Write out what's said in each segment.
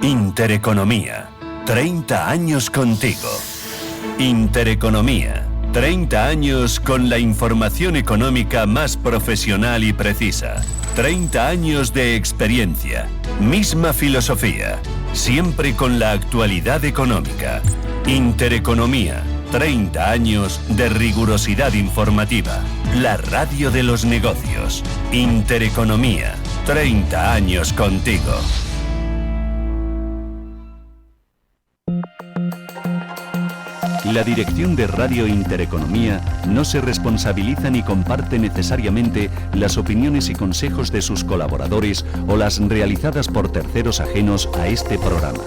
Intereconomía. 30 años contigo. Intereconomía. 30 años con la información económica más profesional y precisa. 30 años de experiencia. Misma filosofía. Siempre con la actualidad económica. Intereconomía. 30 años de rigurosidad informativa. La radio de los negocios. Intereconomía. 30 años contigo. La dirección de Radio Intereconomía no se responsabiliza ni comparte necesariamente las opiniones y consejos de sus colaboradores o las realizadas por terceros ajenos a este programa.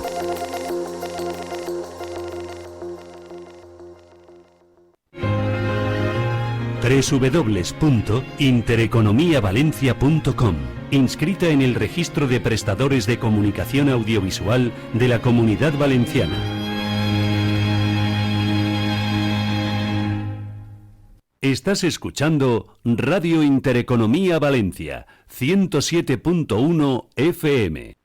www.intereconomiavalencia.com. Inscrita en el registro de prestadores de comunicación audiovisual de la Comunidad Valenciana. Estás escuchando Radio Intereconomía Valencia, 107.1 FM.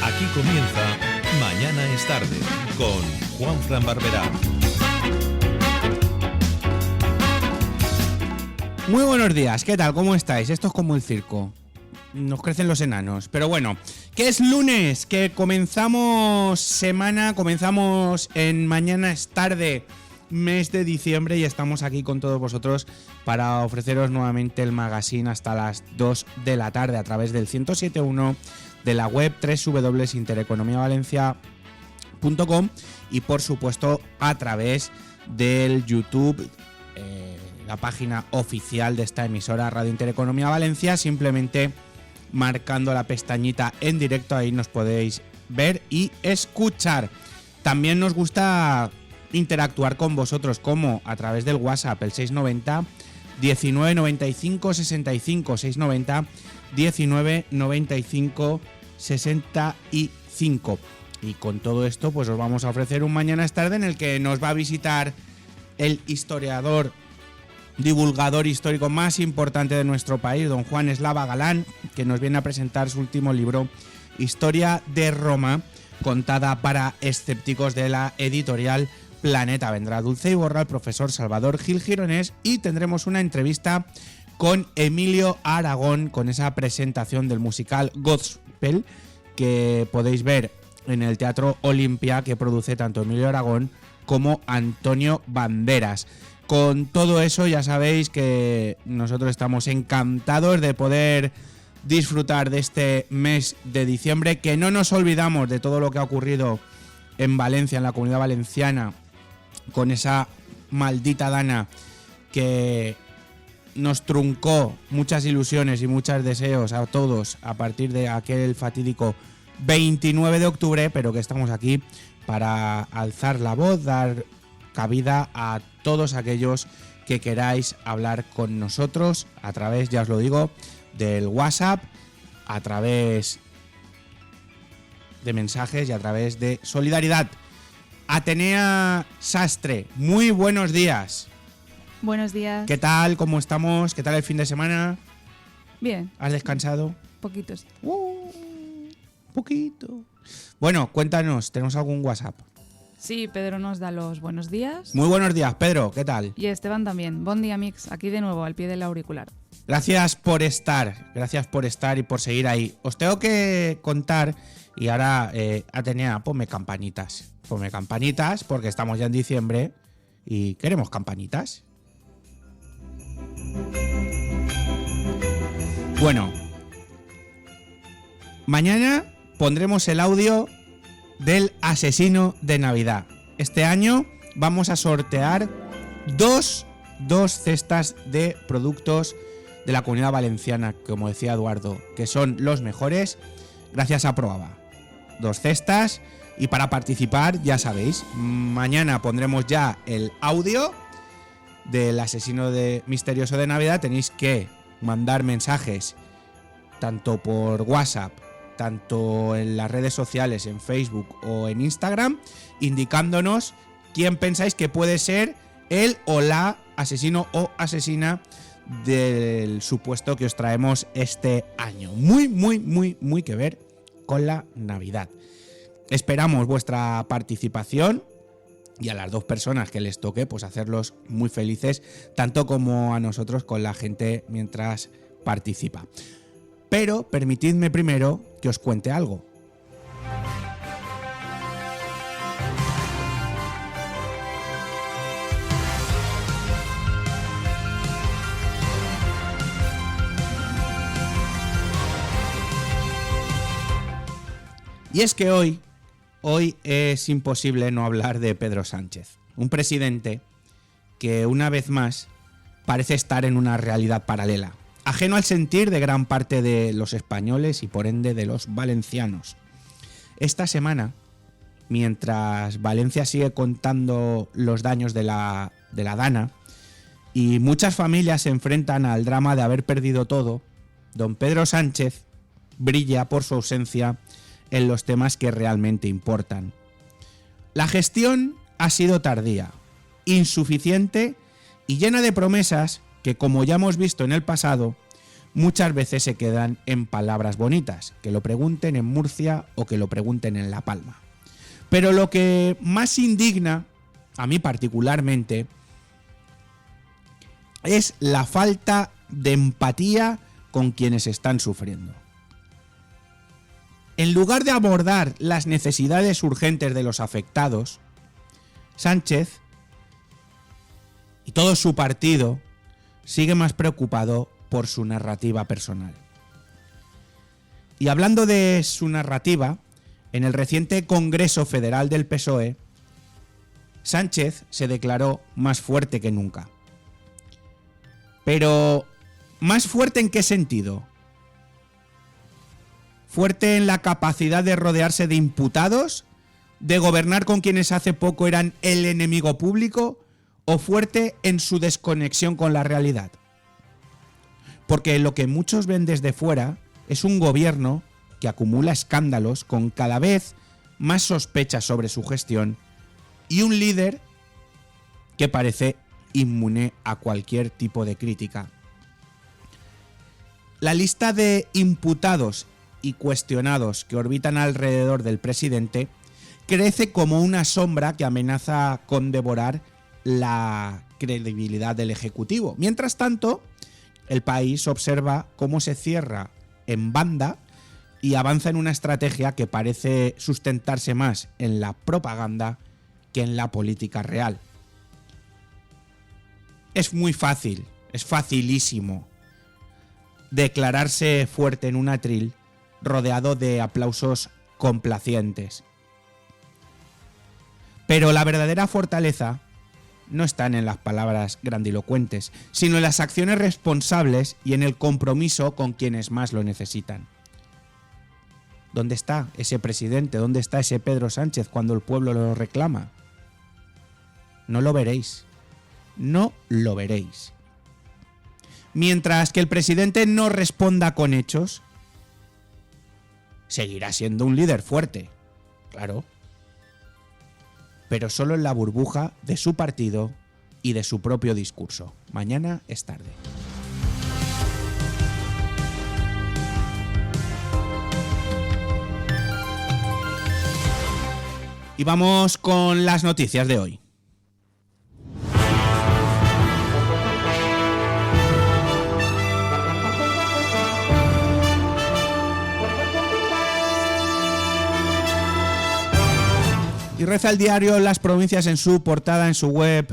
Aquí comienza Mañana es tarde con Juanfran Barberá. Muy buenos días, ¿qué tal? ¿Cómo estáis? Esto es como el circo. Nos crecen los enanos. Pero bueno, que es lunes, que comenzamos semana, comenzamos en Mañana es tarde, mes de diciembre, y estamos aquí con todos vosotros para ofreceros nuevamente el magazine hasta las 2 de la tarde a través del 107.1 de la web www.intereconomiavalencia.com y por supuesto a través del YouTube, la página oficial de esta emisora Radio Intereconomía Valencia. Simplemente marcando la pestañita en directo, ahí nos podéis ver y escuchar. También nos gusta interactuar con vosotros, como a través del WhatsApp, el 690 19 95 65, 690 19 95 65. Y con todo esto pues os vamos a ofrecer un Mañana es tarde en el que nos va a visitar el historiador, divulgador histórico más importante de nuestro país, don Juan Eslava Galán, que nos viene a presentar su último libro, Historia de Roma, contada para escépticos, de la editorial Planeta. Vendrá Dulce Iborra, el profesor Salvador Gil Gironés, y tendremos una entrevista con Emilio Aragón, con esa presentación del musical Gospel que podéis ver en el Teatro Olimpia, que produce tanto Emilio Aragón como Antonio Banderas. Con todo eso ya sabéis que nosotros estamos encantados de poder disfrutar de este mes de diciembre, que no nos olvidamos de todo lo que ha ocurrido en Valencia, en la Comunidad Valenciana, con esa maldita Dana que nos truncó muchas ilusiones y muchos deseos a todos a partir de aquel fatídico 29 de octubre, pero que estamos aquí para alzar la voz, dar cabida a todos aquellos que queráis hablar con nosotros a través, ya os lo digo, del WhatsApp, a través de mensajes y a través de solidaridad. Atenea Sastre, muy buenos días. Buenos días. ¿Qué tal? ¿Cómo estamos? ¿Qué tal el fin de semana? Bien. ¿Has descansado? Poquitos. Poquito. Bueno, cuéntanos, ¿tenemos algún WhatsApp? Sí, Pedro nos da los buenos días. Muy buenos días, Pedro, ¿qué tal? Y Esteban también. Bon día, Mix, aquí de nuevo, al pie del auricular. Gracias por estar y por seguir ahí. Os tengo que contar, y ahora, Atenea, ponme campanitas, porque estamos ya en diciembre y queremos campanitas. Bueno, mañana pondremos el audio del asesino de Navidad. Este año vamos a sortear dos cestas de productos de la Comunidad Valenciana, como decía Eduardo, que son los mejores gracias a Proaba. 2 cestas, y para participar, ya sabéis, mañana pondremos ya el audio del asesino misterioso de Navidad. Tenéis que mandar mensajes tanto por WhatsApp, tanto en las redes sociales, en Facebook o en Instagram, indicándonos quién pensáis que puede ser el o la asesino o asesina del supuesto que os traemos este año. Muy que ver con la Navidad. Esperamos vuestra participación y a las dos personas que les toque, pues hacerlos muy felices, tanto como a nosotros con la gente mientras participa. Pero permitidme primero que os cuente algo. Y es que hoy es imposible no hablar de Pedro Sánchez, un presidente que una vez más parece estar en una realidad paralela, ajeno al sentir de gran parte de los españoles y por ende de los valencianos. Esta semana, mientras Valencia sigue contando los daños de la Dana y muchas familias se enfrentan al drama de haber perdido todo, don Pedro Sánchez brilla por su ausencia en los temas que realmente importan. La gestión ha sido tardía, insuficiente y llena de promesas que, como ya hemos visto en el pasado, muchas veces se quedan en palabras bonitas, que lo pregunten en Murcia o que lo pregunten en La Palma. Pero lo que más indigna, a mí particularmente, es la falta de empatía con quienes están sufriendo. En lugar de abordar las necesidades urgentes de los afectados, Sánchez y todo su partido sigue más preocupado por su narrativa personal. Y hablando de su narrativa, en el reciente Congreso Federal del PSOE, Sánchez se declaró más fuerte que nunca. Pero, ¿más fuerte en qué sentido? ¿Fuerte en la capacidad de rodearse de imputados? ¿De gobernar con quienes hace poco eran el enemigo público? ¿O fuerte en su desconexión con la realidad? Porque lo que muchos ven desde fuera es un gobierno que acumula escándalos con cada vez más sospechas sobre su gestión y un líder que parece inmune a cualquier tipo de crítica. La lista de imputados y cuestionados que orbitan alrededor del presidente crece como una sombra que amenaza con devorar la credibilidad del Ejecutivo. Mientras tanto, el país observa cómo se cierra en banda y avanza en una estrategia que parece sustentarse más en la propaganda que en la política real. Es muy fácil, es facilísimo declararse fuerte en un atril rodeado de aplausos complacientes. Pero la verdadera fortaleza no están en las palabras grandilocuentes, sino en las acciones responsables y en el compromiso con quienes más lo necesitan. ¿Dónde está ese presidente? ¿Dónde está ese Pedro Sánchez cuando el pueblo lo reclama? No lo veréis. No lo veréis. Mientras que el presidente no responda con hechos, seguirá siendo un líder fuerte, claro, pero solo en la burbuja de su partido y de su propio discurso. Mañana es tarde. Y vamos con las noticias de hoy. Y reza el diario Las Provincias en su portada, en su web: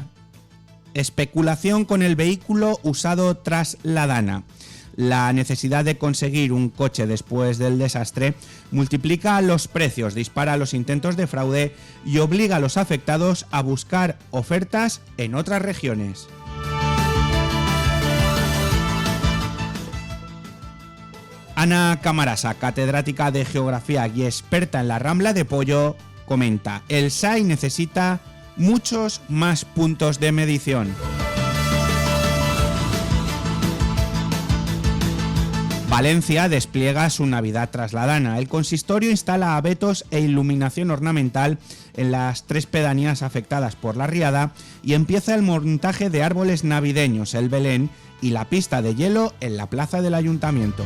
especulación con el vehículo usado tras la Dana. La necesidad de conseguir un coche después del desastre multiplica los precios, dispara los intentos de fraude y obliga a los afectados a buscar ofertas en otras regiones. Ana Camarasa, catedrática de Geografía y experta en la Rambla de Pollo, comenta: el SAI necesita muchos más puntos de medición. Valencia despliega su Navidad tras la Dana. El consistorio instala abetos e iluminación ornamental en las 3 pedanías afectadas por la riada y empieza el montaje de árboles navideños, el Belén y la pista de hielo en la plaza del Ayuntamiento.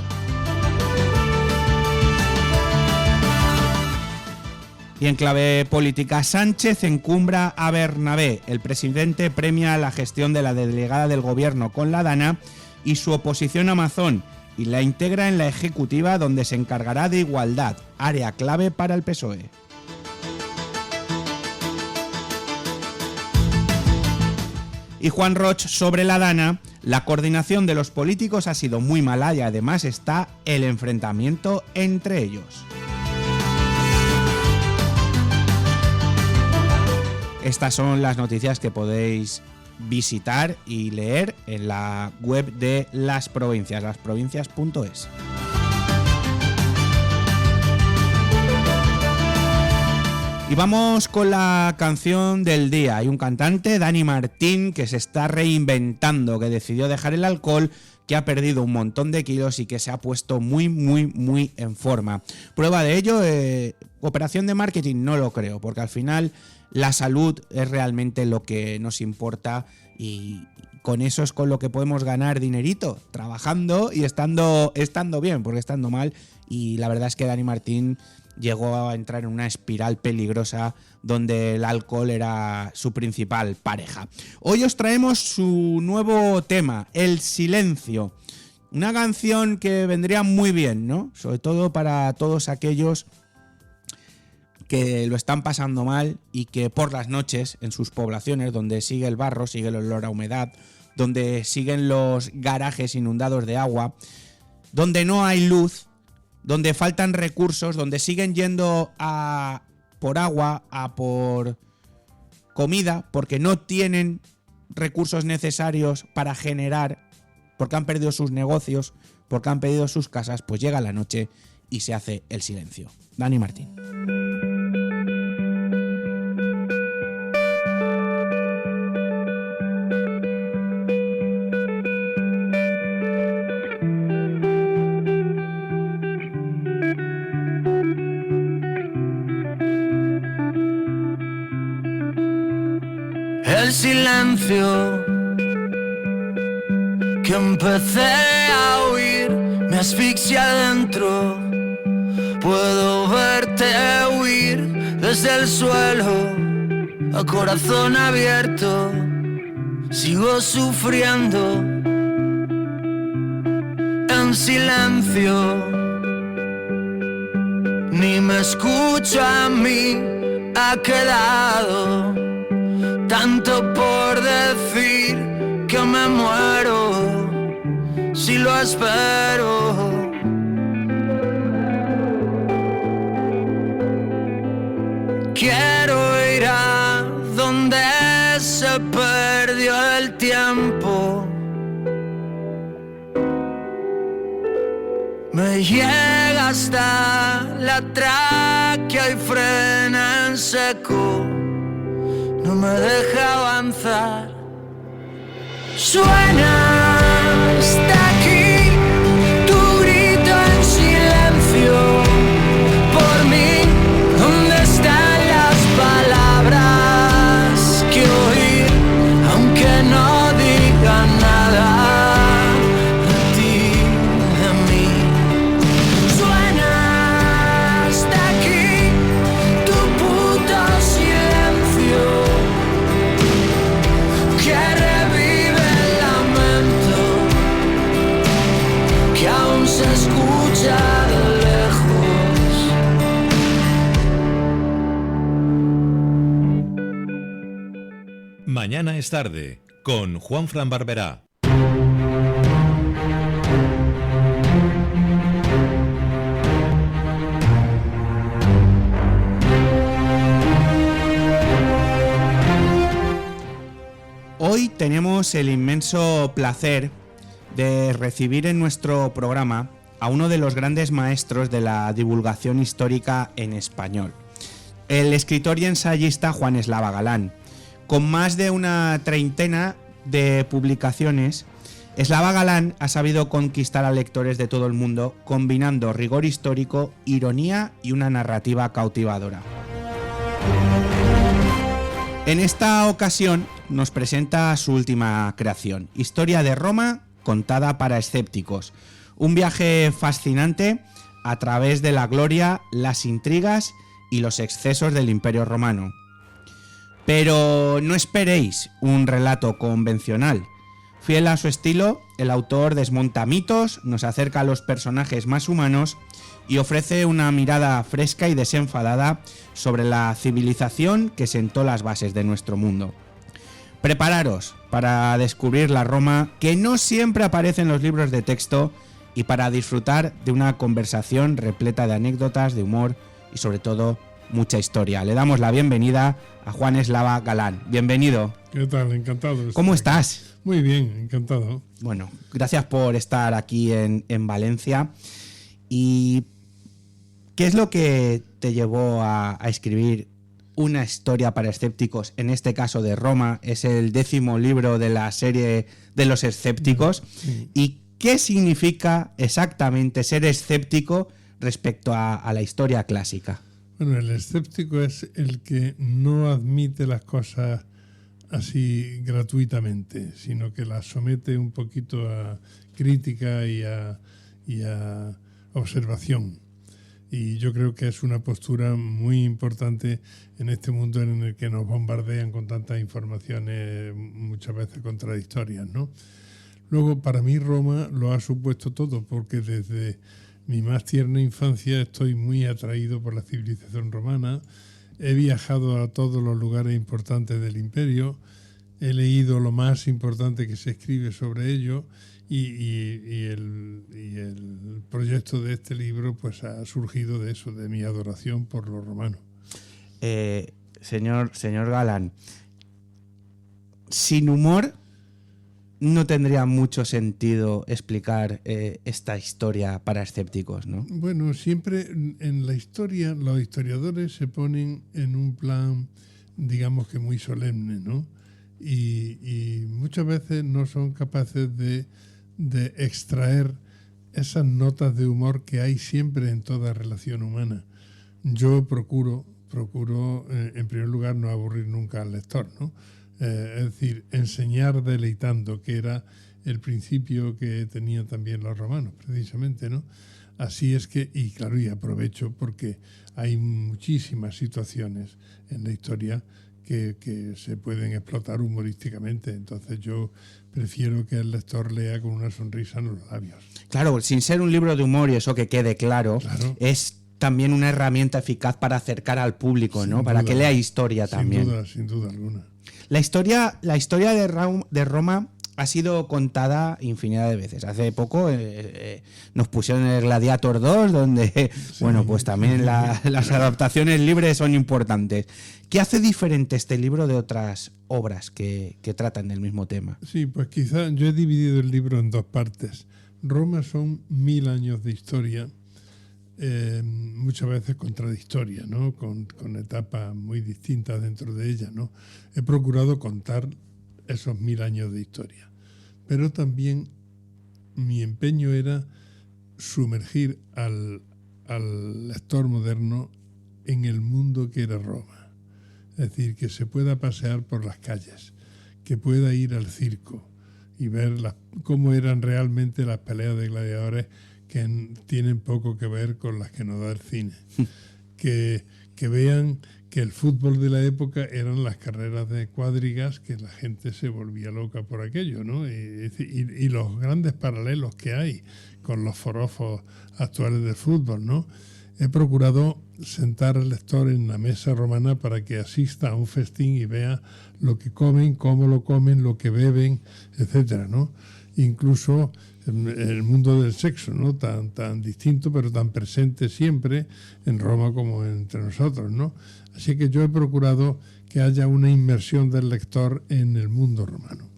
Y en clave política, Sánchez encumbra a Bernabé. El presidente premia la gestión de la delegada del gobierno con la Dana y su oposición a Mazón y la integra en la ejecutiva, donde se encargará de igualdad, área clave para el PSOE. Y Juan Roch sobre la Dana: la coordinación de los políticos ha sido muy mala y además está el enfrentamiento entre ellos. Estas son las noticias que podéis visitar y leer en la web de Las Provincias, lasprovincias.es. Y vamos con la canción del día. Hay un cantante, Dani Martín, que se está reinventando, que decidió dejar el alcohol, que ha perdido un montón de kilos y que se ha puesto muy en forma. Prueba de ello, operación de marketing, no lo creo, porque al final la salud es realmente lo que nos importa y con eso es con lo que podemos ganar dinerito, trabajando y estando bien, porque estando mal. Y la verdad es que Dani Martín llegó a entrar en una espiral peligrosa donde el alcohol era su principal pareja. Hoy os traemos su nuevo tema, El Silencio. Una canción que vendría muy bien, ¿no? Sobre todo para todos aquellos que lo están pasando mal y que por las noches en sus poblaciones, donde sigue el barro, sigue el olor a humedad, donde siguen los garajes inundados de agua, donde no hay luz, donde faltan recursos, donde siguen yendo a por agua, a por comida, porque no tienen recursos necesarios para generar, porque han perdido sus negocios, porque han perdido sus casas, pues llega la noche y se hace el silencio. Dani Martín. El silencio que empecé a oír me asfixia adentro. Puedo verte huir desde el suelo a corazón abierto. Sigo sufriendo en silencio. Ni me escucho a mí, ha quedado tanto por decir que me muero si lo espero. Quiero ir a donde se perdió el tiempo. Me llega hasta la tráquea y frena en seco. No me deja avanzar. Suena hasta aquí tu grito en silencio. Por mí, ¿dónde están las palabras que oír, aunque no digan nada de ti, de mí? Suena hasta aquí tu puto silencio, que revive el lamento, que aún se escucha de lejos. Mañana es tarde, con Juanfran Barberá. Hoy tenemos el inmenso placer de recibir en nuestro programa a uno de los grandes maestros de la divulgación histórica en español, el escritor y ensayista Juan Eslava Galán. Con más de una treintena de publicaciones, Slava Galán ha sabido conquistar a lectores de todo el mundo combinando rigor histórico, ironía y una narrativa cautivadora. En esta ocasión nos presenta su última creación, Historia de Roma contada para escépticos. Un viaje fascinante a través de la gloria, las intrigas y los excesos del Imperio Romano. Pero no esperéis un relato convencional. Fiel a su estilo, el autor desmonta mitos, nos acerca a los personajes más humanos y ofrece una mirada fresca y desenfadada sobre la civilización que sentó las bases de nuestro mundo. Prepararos para descubrir la Roma que no siempre aparece en los libros de texto y para disfrutar de una conversación repleta de anécdotas, de humor y sobre todo mucha historia. Le damos la bienvenida a Juan Slava Galán. Bienvenido. ¿Qué tal? Encantado. ¿Cómo estás? Muy bien, encantado. Bueno, gracias por estar aquí en Valencia. ¿Y qué es lo que te llevó a escribir una historia para escépticos, en este caso de Roma? Es el 10º libro de la serie de los escépticos. Sí. ¿Y qué significa exactamente ser escéptico respecto a la historia clásica? Bueno, el escéptico es el que no admite las cosas así gratuitamente, sino que las somete un poquito a crítica y a observación. Y yo creo que es una postura muy importante en este mundo en el que nos bombardean con tantas informaciones muchas veces contradictorias, ¿no? Luego, para mí Roma lo ha supuesto todo, porque desde mi más tierna infancia estoy muy atraído por la civilización romana. He viajado a todos los lugares importantes del imperio, he leído lo más importante que se escribe sobre ello y el proyecto de este libro pues ha surgido de eso, de mi adoración por lo romano. Señor Galán, sin humor no tendría mucho sentido explicar esta historia para escépticos, ¿no? Bueno, siempre en la historia los historiadores se ponen en un plan, digamos que muy solemne, ¿no? Y muchas veces no son capaces de extraer esas notas de humor que hay siempre en toda relación humana. Yo procuro en primer lugar no aburrir nunca al lector, ¿no? Es decir, enseñar deleitando, que era el principio que tenían también los romanos, precisamente, ¿no? Así es que, y claro, y aprovecho porque hay muchísimas situaciones en la historia que se pueden explotar humorísticamente. Entonces yo prefiero que el lector lea con una sonrisa en los labios. Claro, sin ser un libro de humor, y eso que quede claro, es también una herramienta eficaz para acercar al público, Sin ¿no? duda, para que lea historia también. Sin duda alguna. La historia de Roma ha sido contada infinidad de veces. Hace poco nos pusieron el Gladiator 2, donde, Sí. bueno, pues también las adaptaciones libres son importantes. ¿Qué hace diferente este libro de otras obras que tratan del mismo tema? Sí, pues quizá yo he dividido el libro en dos partes. Roma son 1000 años de historia, muchas veces contradictoria, ¿no? Con etapas muy distintas dentro de ella, ¿no? He procurado contar esos 1000 años de historia, pero también mi empeño era sumergir al lector moderno en el mundo que era Roma. Es decir, que se pueda pasear por las calles, que pueda ir al circo y ver cómo eran realmente las peleas de gladiadores, que tienen poco que ver con las que nos da el cine. Que vean que el fútbol de la época eran las carreras de cuadrigas, que la gente se volvía loca por aquello, ¿no? Y los grandes paralelos que hay con los forofos actuales del fútbol, ¿no? He procurado sentar al lector en la mesa romana para que asista a un festín y vea lo que comen, cómo lo comen, lo que beben, etcétera, ¿no? Incluso el mundo del sexo, ¿no? Tan distinto, pero tan presente siempre en Roma como entre nosotros, ¿no? Así que yo he procurado que haya una inmersión del lector en el mundo romano.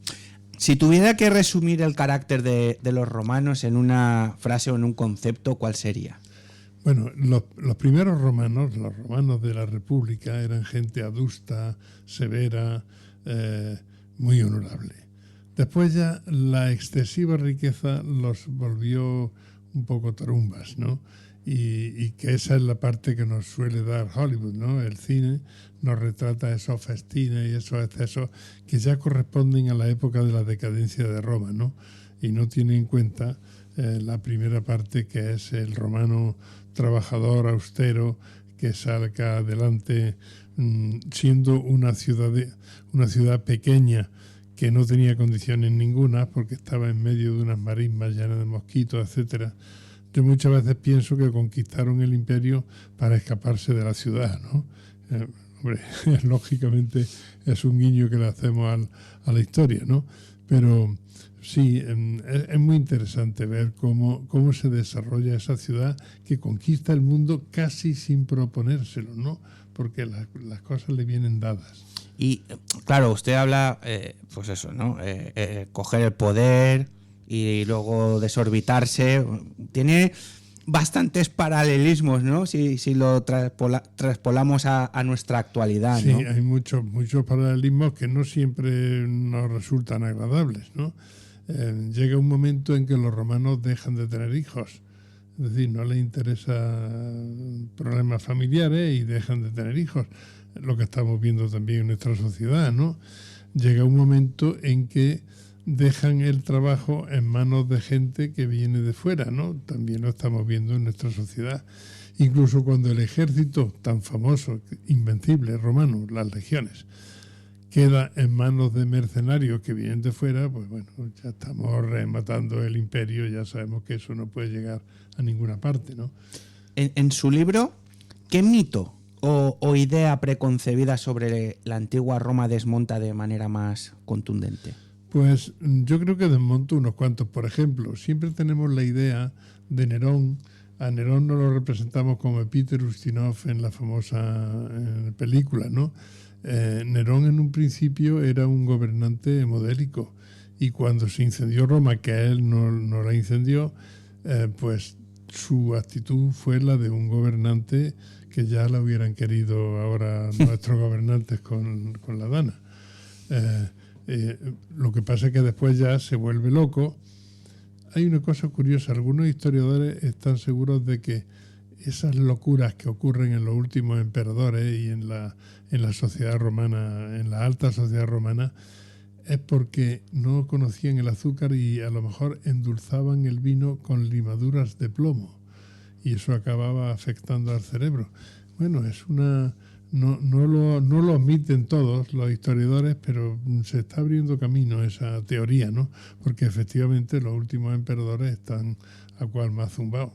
Si tuviera que resumir el carácter de los romanos en una frase o en un concepto, ¿cuál sería? Bueno, los primeros romanos, los romanos de la República, eran gente adusta, severa, muy honorable. Después ya la excesiva riqueza los volvió un poco tarumbas, ¿no? Y que esa es la parte que nos suele dar Hollywood, ¿no? El cine nos retrata esos festines y esos excesos que ya corresponden a la época de la decadencia de Roma, ¿no? Y no tiene en cuenta la primera parte, que es el romano trabajador austero que salga adelante siendo una ciudad pequeña que no tenía condiciones ninguna porque estaba en medio de unas marismas llenas de mosquitos, etcétera. Yo muchas veces pienso que conquistaron el imperio para escaparse de la ciudad, ¿no? Hombre, lógicamente es un guiño que le hacemos a la historia, ¿no? Pero sí, es muy interesante ver cómo se desarrolla esa ciudad que conquista el mundo casi sin proponérselo, ¿no? Porque las cosas le vienen dadas. Y claro, usted habla, pues eso, ¿no? Coger el poder y luego desorbitarse. Tiene bastantes paralelismos, ¿no? Si lo traspolamos a nuestra actualidad, ¿no? Sí, hay muchos paralelismos que no siempre nos resultan agradables, ¿no? Llega un momento en que los romanos dejan de tener hijos. Es decir, no les interesan problemas familiares y dejan de tener hijos. Lo que estamos viendo también en nuestra sociedad, ¿no? Llega un momento en que dejan el trabajo en manos de gente que viene de fuera, ¿no? También lo estamos viendo en nuestra sociedad. Incluso cuando el ejército tan famoso, invencible, romano, las legiones, queda en manos de mercenarios que vienen de fuera, pues bueno, ya estamos rematando el imperio, ya sabemos que eso no puede llegar a ninguna parte, ¿no? En su libro, ¿qué mito o idea preconcebida sobre la antigua Roma desmonta de manera más contundente? Pues yo creo que desmonto unos cuantos. Por ejemplo, siempre tenemos la idea de Nerón. A Nerón no lo representamos como Peter Ustinov en la famosa película, ¿no? Nerón en un principio era un gobernante modélico y cuando se incendió Roma, que él no la incendió, pues su actitud fue la de un gobernante que ya la hubieran querido ahora nuestros gobernantes con la Dana. Lo que pasa es que después ya se vuelve loco. Hay una cosa curiosa, algunos historiadores están seguros de que esas locuras que ocurren en los últimos emperadores y en la sociedad romana, en la alta sociedad romana, es porque no conocían el azúcar y a lo mejor endulzaban el vino con limaduras de plomo y eso acababa afectando al cerebro. Bueno, es una... No lo admiten todos los historiadores, pero se está abriendo camino esa teoría, ¿no? Porque efectivamente los últimos emperadores están a cual más zumbados.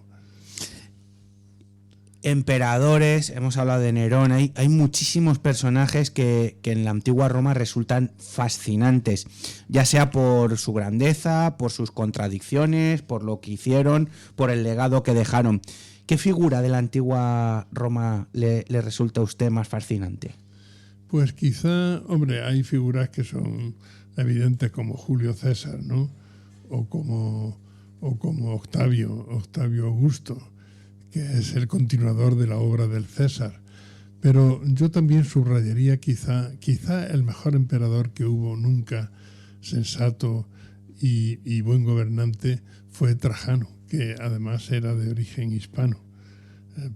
Emperadores, hemos hablado de Nerón, hay muchísimos personajes que en la antigua Roma resultan fascinantes, ya sea por su grandeza, por sus contradicciones, por lo que hicieron, por el legado que dejaron. ¿Qué figura de la antigua Roma le resulta a usted más fascinante? Pues quizá, hombre, hay figuras que son evidentes como Julio César, ¿no? O como Octavio Augusto, que es el continuador de la obra del César. Pero yo también subrayaría quizá el mejor emperador que hubo nunca, sensato y buen gobernante, fue Trajano, que además era de origen hispano.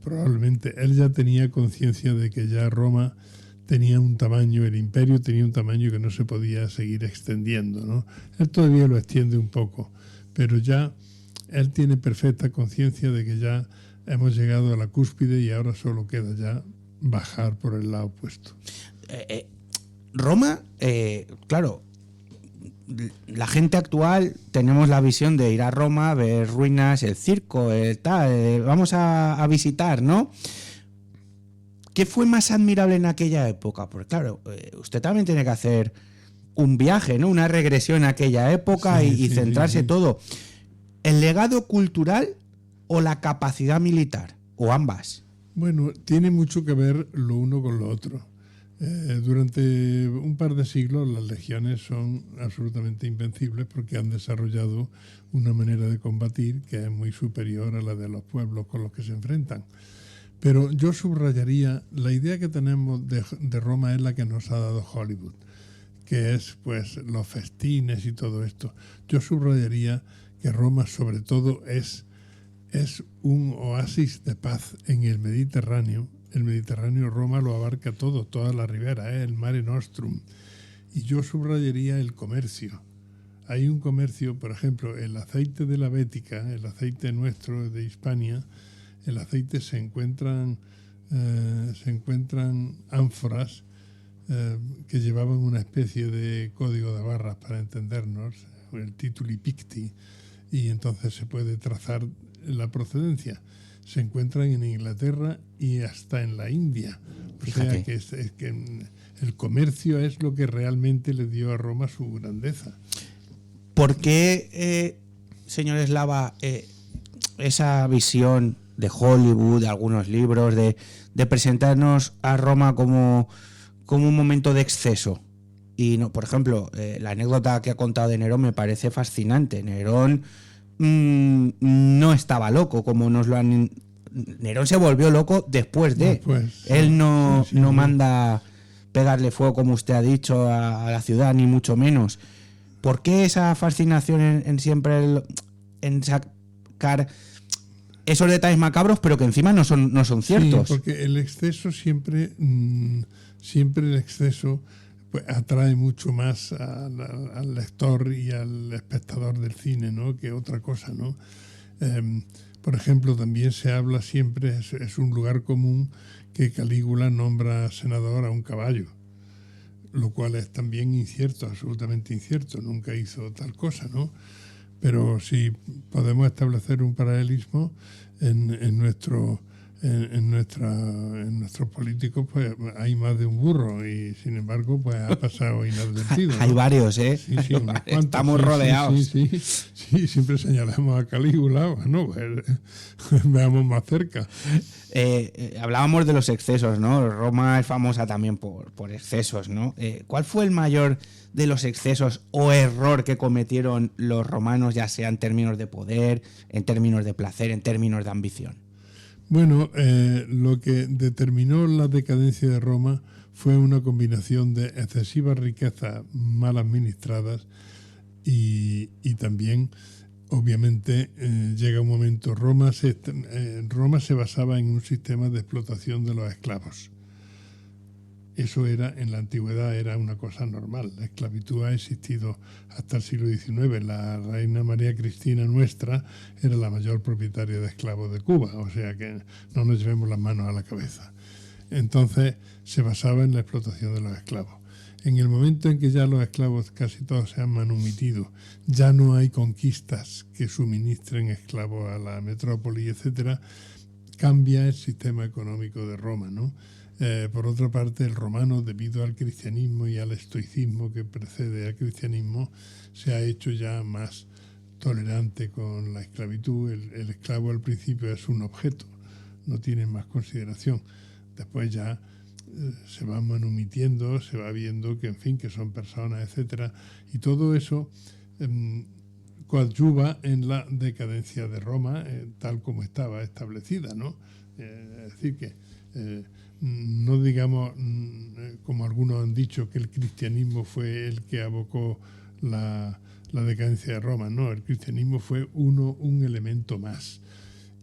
Probablemente él ya tenía conciencia de que ya Roma tenía un tamaño, el imperio tenía un tamaño que no se podía seguir extendiendo, ¿no? Él todavía lo extiende un poco, pero ya él tiene perfecta conciencia de que ya hemos llegado a la cúspide y ahora solo queda ya bajar por el lado opuesto. Roma, claro, la gente actual tenemos la visión de ir a Roma, ver ruinas, el circo, vamos a visitar, ¿no? ¿Qué fue más admirable en aquella época? Porque claro, usted también tiene que hacer un viaje, ¿no? Una regresión a aquella época y centrarse todo. ¿El legado cultural o la capacidad militar? ¿O ambas? Bueno, tiene mucho que ver lo uno con lo otro. Durante un par de siglos las legiones son absolutamente invencibles porque han desarrollado una manera de combatir que es muy superior a la de los pueblos con los que se enfrentan. Pero yo subrayaría, la idea que tenemos de Roma es la que nos ha dado Hollywood, que es pues los festines y todo esto. Yo subrayaría que Roma sobre todo es un oasis de paz en el Mediterráneo. El Mediterráneo, Roma lo abarca todo, toda la ribera, el Mare Nostrum. Y yo subrayaría el comercio. Hay un comercio, por ejemplo, el aceite de la Bética, el aceite nuestro de Hispania, el aceite se encuentran ánforas que llevaban una especie de código de barras para entendernos, el tituli picti, y entonces se puede trazar la procedencia. Se encuentran en Inglaterra y hasta en la India. O sea que, es que el comercio es lo que realmente le dio a Roma su grandeza. ¿Por qué, señor Eslava, esa visión de Hollywood, de algunos libros, de presentarnos a Roma como un momento de exceso? Y no, por ejemplo, la anécdota que ha contado de Nerón me parece fascinante. Nerón no estaba loco, como nos lo han... Nerón se volvió loco después de... Él no manda pegarle fuego, como usted ha dicho, a la ciudad, ni mucho menos. ¿Por qué esa fascinación en siempre en sacar esos detalles macabros, pero que encima no son ciertos? Sí, porque el exceso siempre el exceso pues atrae mucho más al lector y al espectador del cine, ¿no?, que otra cosa, ¿no? Por ejemplo, también se habla siempre, es un lugar común, que Calígula nombra senador a un caballo, lo cual es también incierto, absolutamente incierto, nunca hizo tal cosa, ¿no? Pero si podemos establecer un paralelismo en nuestros políticos, pues hay más de un burro y sin embargo pues ha pasado inadvertido, ¿no? Hay varios, ¿eh? Sí, unos cuantos. Estamos rodeados. Sí, siempre señalamos a Calígula, bueno, pues, veamos más cerca. Hablábamos de los excesos, ¿no? Roma es famosa también por excesos, ¿no? ¿Cuál fue el mayor de los excesos o error que cometieron los romanos, ya sea en términos de poder, en términos de placer, en términos de ambición? Bueno, lo que determinó la decadencia de Roma fue una combinación de excesivas riquezas mal administradas y también, obviamente, llega un momento, Roma se basaba en un sistema de explotación de los esclavos. Eso en la antigüedad era una cosa normal. La esclavitud ha existido hasta el siglo XIX. La reina María Cristina nuestra era la mayor propietaria de esclavos de Cuba, o sea que no nos llevemos las manos a la cabeza. Entonces se basaba en la explotación de los esclavos. En el momento en que ya los esclavos casi todos se han manumitido, ya no hay conquistas que suministren esclavos a la metrópoli, etcétera, cambia el sistema económico de Roma, ¿no? Por otra parte, el romano, debido al cristianismo y al estoicismo que precede al cristianismo, se ha hecho ya más tolerante con la esclavitud. El esclavo al principio es un objeto, no tiene más consideración. Después ya se va manumitiendo, se va viendo que, en fin, que son personas, etcétera, y todo eso coadyuva en la decadencia de Roma, tal como estaba establecida, ¿no? Es decir, que no digamos, como algunos han dicho, que el cristianismo fue el que abocó la decadencia de Roma. No, el cristianismo fue un elemento más.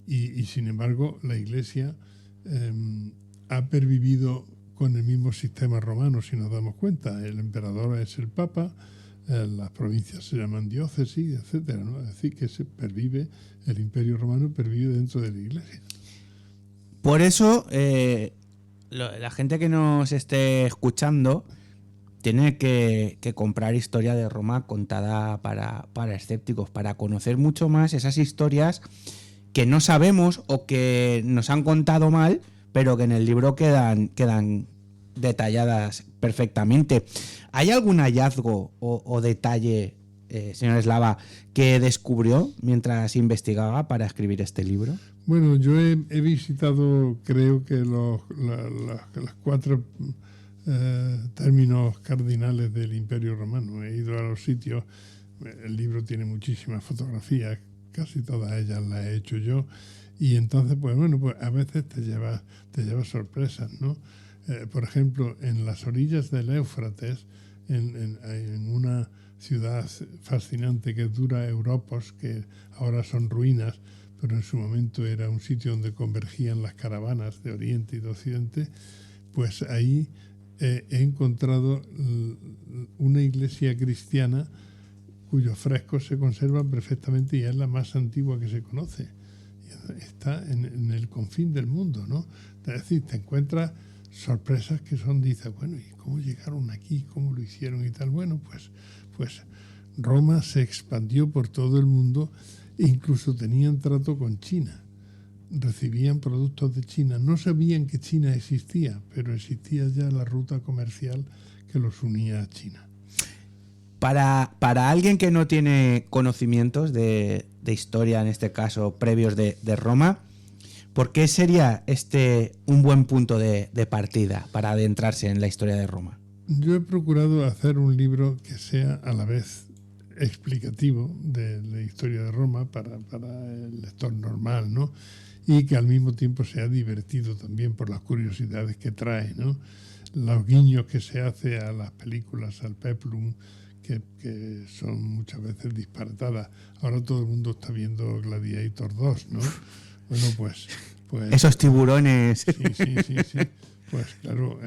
Y sin embargo, la Iglesia ha pervivido con el mismo sistema romano, si nos damos cuenta. El emperador es el Papa, las provincias se llaman diócesis, etcétera, ¿no? Es decir, que el Imperio Romano pervive dentro de la Iglesia. Por eso, la gente que nos esté escuchando tiene que comprar Historia de Roma contada para escépticos, para conocer mucho más esas historias que no sabemos o que nos han contado mal, pero que en el libro quedan detalladas perfectamente. ¿Hay algún hallazgo o detalle, señor Eslava, que descubrió mientras investigaba para escribir este libro? Bueno, yo he visitado, creo que los 4 términos cardinales del Imperio Romano. He ido a los sitios, el libro tiene muchísimas fotografías, casi todas ellas las he hecho yo, y entonces, pues a veces te lleva sorpresas, ¿no? Por ejemplo, en las orillas del Éufrates, en una ciudad fascinante que es Dura Europos, que ahora son ruinas, pero en su momento era un sitio donde convergían las caravanas de Oriente y de Occidente, pues ahí he encontrado una iglesia cristiana cuyos frescos se conservan perfectamente y es la más antigua que se conoce. Está en el confín del mundo, ¿no? Es decir, te encuentras sorpresas que dices, bueno, ¿y cómo llegaron aquí? ¿Cómo lo hicieron y tal? Bueno, pues Roma se expandió por todo el mundo e incluso tenían trato con China. Recibían productos de China. No sabían que China existía, pero existía ya la ruta comercial que los unía a China. Para alguien que no tiene conocimientos de historia, en este caso previos de Roma, ¿por qué sería un buen punto de partida para adentrarse en la historia de Roma? Yo he procurado hacer un libro que sea a la vez explicativo de la historia de Roma para el lector normal, ¿no? Y que al mismo tiempo sea divertido también por las curiosidades que trae, ¿no? Los guiños que se hace a las películas, al peplum, que son muchas veces disparatadas. Ahora todo el mundo está viendo Gladiator 2, ¿no? Bueno, pues esos tiburones. Sí. Pues claro,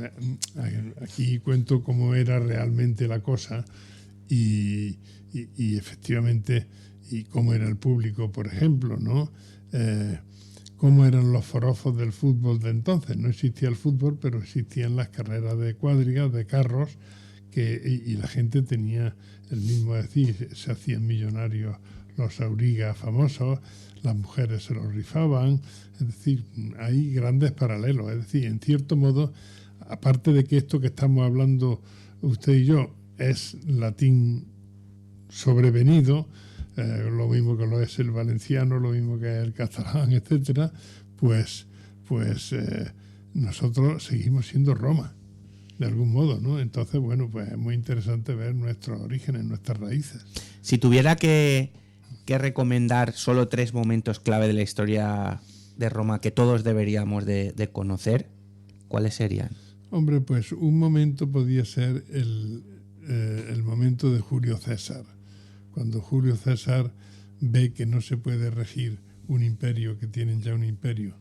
aquí cuento cómo era realmente la cosa y efectivamente, y cómo era el público, por ejemplo, ¿no? Cómo eran los forofos del fútbol de entonces. No existía el fútbol, pero existían las carreras de cuadrigas, de carros, y la gente tenía el mismo decir, se hacían millonarios los aurigas famosos, las mujeres se los rifaban, es decir, hay grandes paralelos, es decir, en cierto modo, aparte de que esto que estamos hablando usted y yo es latín sobrevenido, lo mismo que lo es el valenciano, lo mismo que el catalán, etcétera, pues nosotros seguimos siendo Roma, de algún modo, ¿no? Entonces, bueno, pues es muy interesante ver nuestros orígenes, nuestras raíces. Si tuviera que recomendar solo 3 momentos clave de la historia de Roma que todos deberíamos de conocer, ¿cuáles serían? Hombre, pues un momento podía ser el momento de Julio César, cuando Julio César ve que no se puede regir un imperio, que tienen ya un imperio,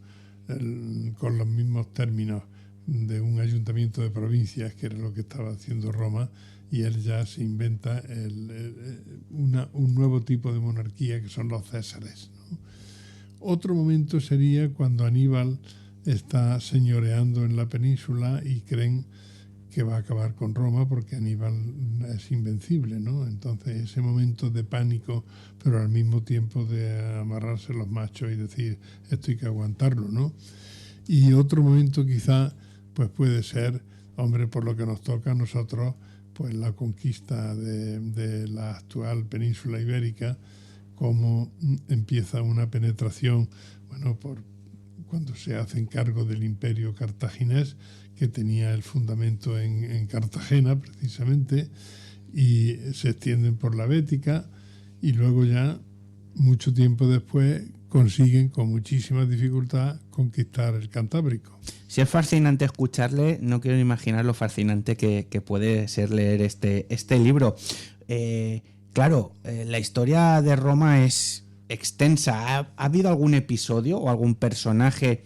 con los mismos términos de un ayuntamiento de provincias, que era lo que estaba haciendo Roma, y él ya se inventa un nuevo tipo de monarquía que son los césares, ¿no? Otro momento sería cuando Aníbal está señoreando en la península y creen que va a acabar con Roma porque Aníbal es invencible, ¿no? Entonces ese momento de pánico, pero al mismo tiempo de amarrarse los machos y decir esto hay que aguantarlo, ¿no? Y otro momento quizá pues puede ser, hombre, por lo que nos toca a nosotros, pues la conquista de la actual península ibérica, cómo empieza una penetración, bueno, cuando se hacen cargo del imperio cartaginés, que tenía el fundamento en Cartagena precisamente, y se extienden por la Bética, y luego ya, mucho tiempo después, consiguen con muchísima dificultad conquistar el Cantábrico. Si es fascinante escucharle, no quiero imaginar lo fascinante que puede ser leer este libro. Claro, la historia de Roma es extensa. ¿Ha habido algún episodio o algún personaje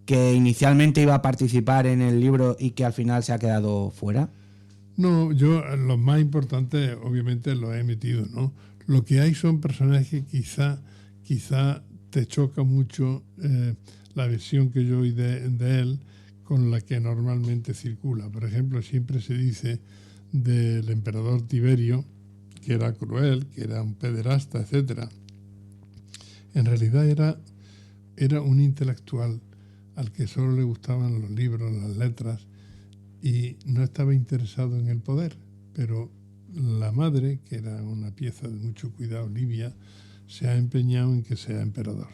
que inicialmente iba a participar en el libro y que al final se ha quedado fuera? No, yo los más importantes obviamente los he metido, ¿no? Lo que hay son personajes que quizá te choca mucho la versión que yo oí de él con la que normalmente circula. Por ejemplo, siempre se dice del emperador Tiberio que era cruel, que era un pederasta, etcétera. En realidad era un intelectual al que solo le gustaban los libros, las letras, y no estaba interesado en el poder. Pero la madre, que era una pieza de mucho cuidado, Livia, se ha empeñado en que sea emperador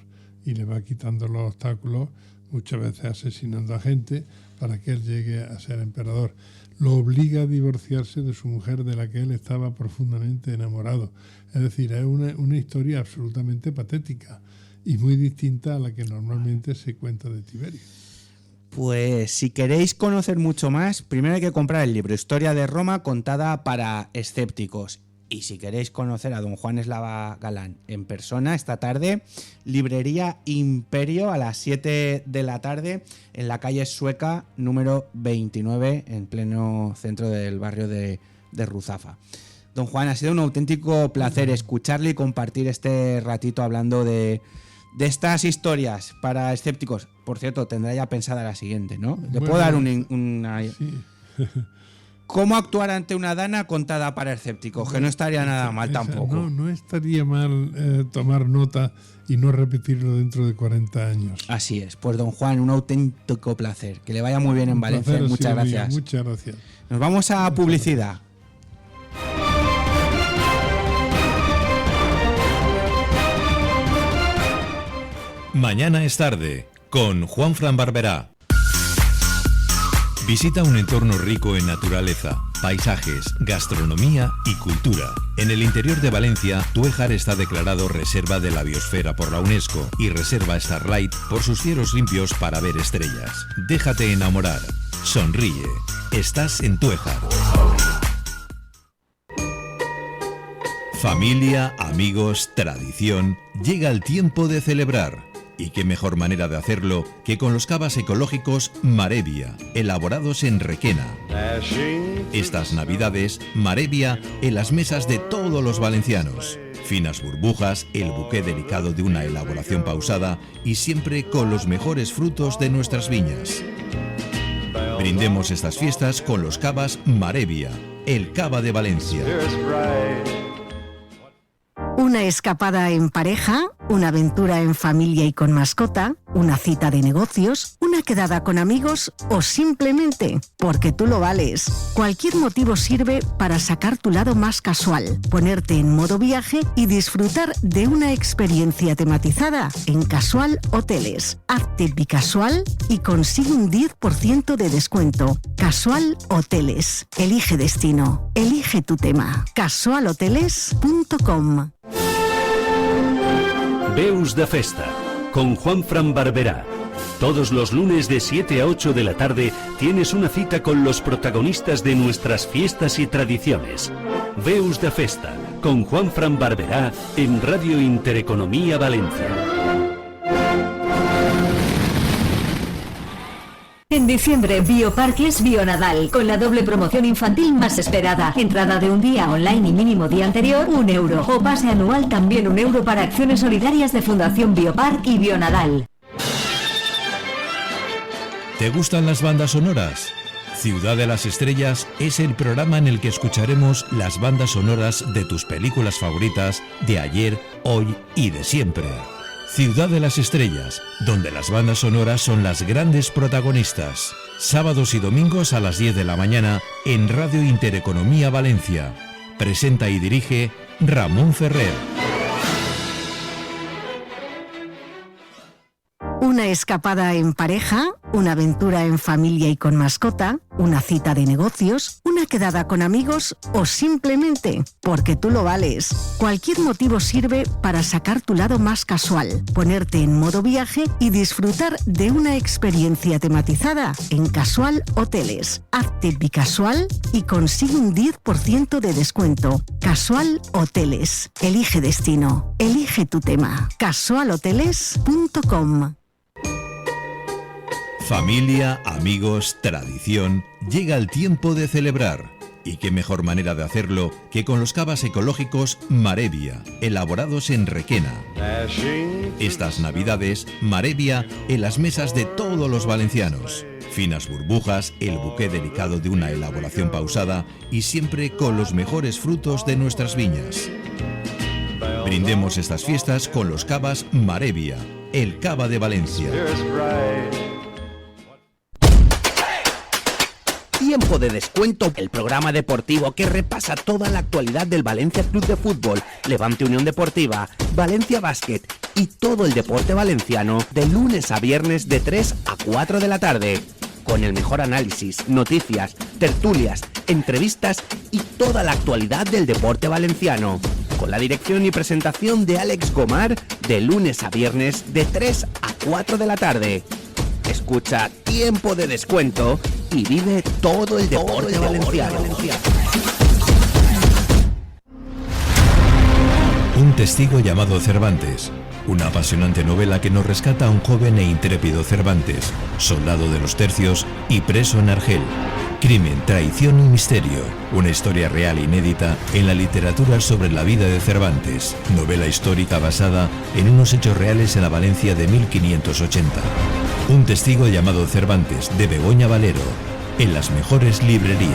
y le va quitando los obstáculos, muchas veces asesinando a gente para que él llegue a ser emperador. Lo obliga a divorciarse de su mujer, de la que él estaba profundamente enamorado. Es decir, es una historia absolutamente patética y muy distinta a la que normalmente se cuenta de Tiberio. Pues si queréis conocer mucho más, primero hay que comprar el libro Historia de Roma contada para escépticos. Y si queréis conocer a don Juan Eslava Galán en persona esta tarde, librería Imperio a las 7 de la tarde en la calle Sueca número 29 en pleno centro del barrio de Ruzafa. Don Juan, ha sido un auténtico placer escucharle y compartir este ratito hablando de estas historias para escépticos. Por cierto, tendrá ya pensada la siguiente, ¿no? Le puedo dar una... Sí. ¿Cómo actuar ante una dana contada para escépticos? Que no estaría nada mal tampoco. No estaría mal tomar nota y no repetirlo dentro de 40 años. Así es. Pues don Juan, un auténtico placer. Que le vaya muy bien en Valencia. Muchas gracias. Muchas gracias. Nos vamos a publicidad. Mañana es tarde, con Juanfran Barberá. Visita un entorno rico en naturaleza, paisajes, gastronomía y cultura. En el interior de Valencia, Tuéjar está declarado Reserva de la Biosfera por la UNESCO y Reserva Starlight por sus cielos limpios para ver estrellas. Déjate enamorar. Sonríe. Estás en Tuéjar. Familia, amigos, tradición. Llega el tiempo de celebrar. Y qué mejor manera de hacerlo que con los cavas ecológicos Marevia, elaborados en Requena. Estas navidades, Marevia en las mesas de todos los valencianos. Finas burbujas, el buqué delicado de una elaboración pausada y siempre con los mejores frutos de nuestras viñas. Brindemos estas fiestas con los cavas Marevia, el cava de Valencia. Una escapada en pareja, una aventura en familia y con mascota, una cita de negocios, una quedada con amigos o simplemente porque tú lo vales. Cualquier motivo sirve para sacar tu lado más casual, ponerte en modo viaje y disfrutar de una experiencia tematizada en Casual Hoteles. Hazte bicasual y consigue un 10% de descuento. Casual Hoteles. Elige destino. Elige tu tema. casualhoteles.com. Veus de Festa, con Juanfran Barberá. Todos los lunes de 7 a 8 de la tarde tienes una cita con los protagonistas de nuestras fiestas y tradiciones. Veus de Festa, con Juanfran Barberá en Radio Intereconomía Valencia. En diciembre, Bioparques Bionadal, con la doble promoción infantil más esperada. Entrada de un día online y mínimo día anterior, €1. O pase anual también €1 para acciones solidarias de Fundación Biopark y Bionadal. ¿Te gustan las bandas sonoras? Ciudad de las Estrellas es el programa en el que escucharemos las bandas sonoras de tus películas favoritas de ayer, hoy y de siempre. Ciudad de las Estrellas, donde las bandas sonoras son las grandes protagonistas. Sábados y domingos a las 10 de la mañana en Radio Intereconomía Valencia. Presenta y dirige Ramón Ferrer. Una escapada en pareja, una aventura en familia y con mascota, una cita de negocios, una quedada con amigos o simplemente porque tú lo vales. Cualquier motivo sirve para sacar tu lado más casual, ponerte en modo viaje y disfrutar de una experiencia tematizada en Casual Hoteles. Hazte bicasual y consigue un 10% de descuento. Casual Hoteles. Elige destino. Elige tu tema. casualhoteles.com. Familia, amigos, tradición, llega el tiempo de celebrar. Y qué mejor manera de hacerlo que con los cavas ecológicos Marevia, elaborados en Requena. Estas navidades, Marevia en las mesas de todos los valencianos. Finas burbujas, el buqué delicado de una elaboración pausada y siempre con los mejores frutos de nuestras viñas. Brindemos estas fiestas con los cavas Marevia, el cava de Valencia. Tiempo de descuento, el programa deportivo que repasa toda la actualidad del Valencia Club de Fútbol, Levante Unión Deportiva, Valencia Básquet y todo el deporte valenciano de lunes a viernes de 3 a 4 de la tarde. Con el mejor análisis, noticias, tertulias, entrevistas y toda la actualidad del deporte valenciano. Con la dirección y presentación de Alex Gomar de lunes a viernes de 3 a 4 de la tarde. Escucha Tiempo de Descuento y vive todo el deporte valenciano. Un testigo llamado Cervantes. Una apasionante novela que nos rescata a un joven e intrépido Cervantes, soldado de los tercios y preso en Argel. Crimen, traición y misterio. Una historia real e inédita en la literatura sobre la vida de Cervantes. Novela histórica basada en unos hechos reales en la Valencia de 1580. Un testigo llamado Cervantes, de Begoña Valero. En las mejores librerías.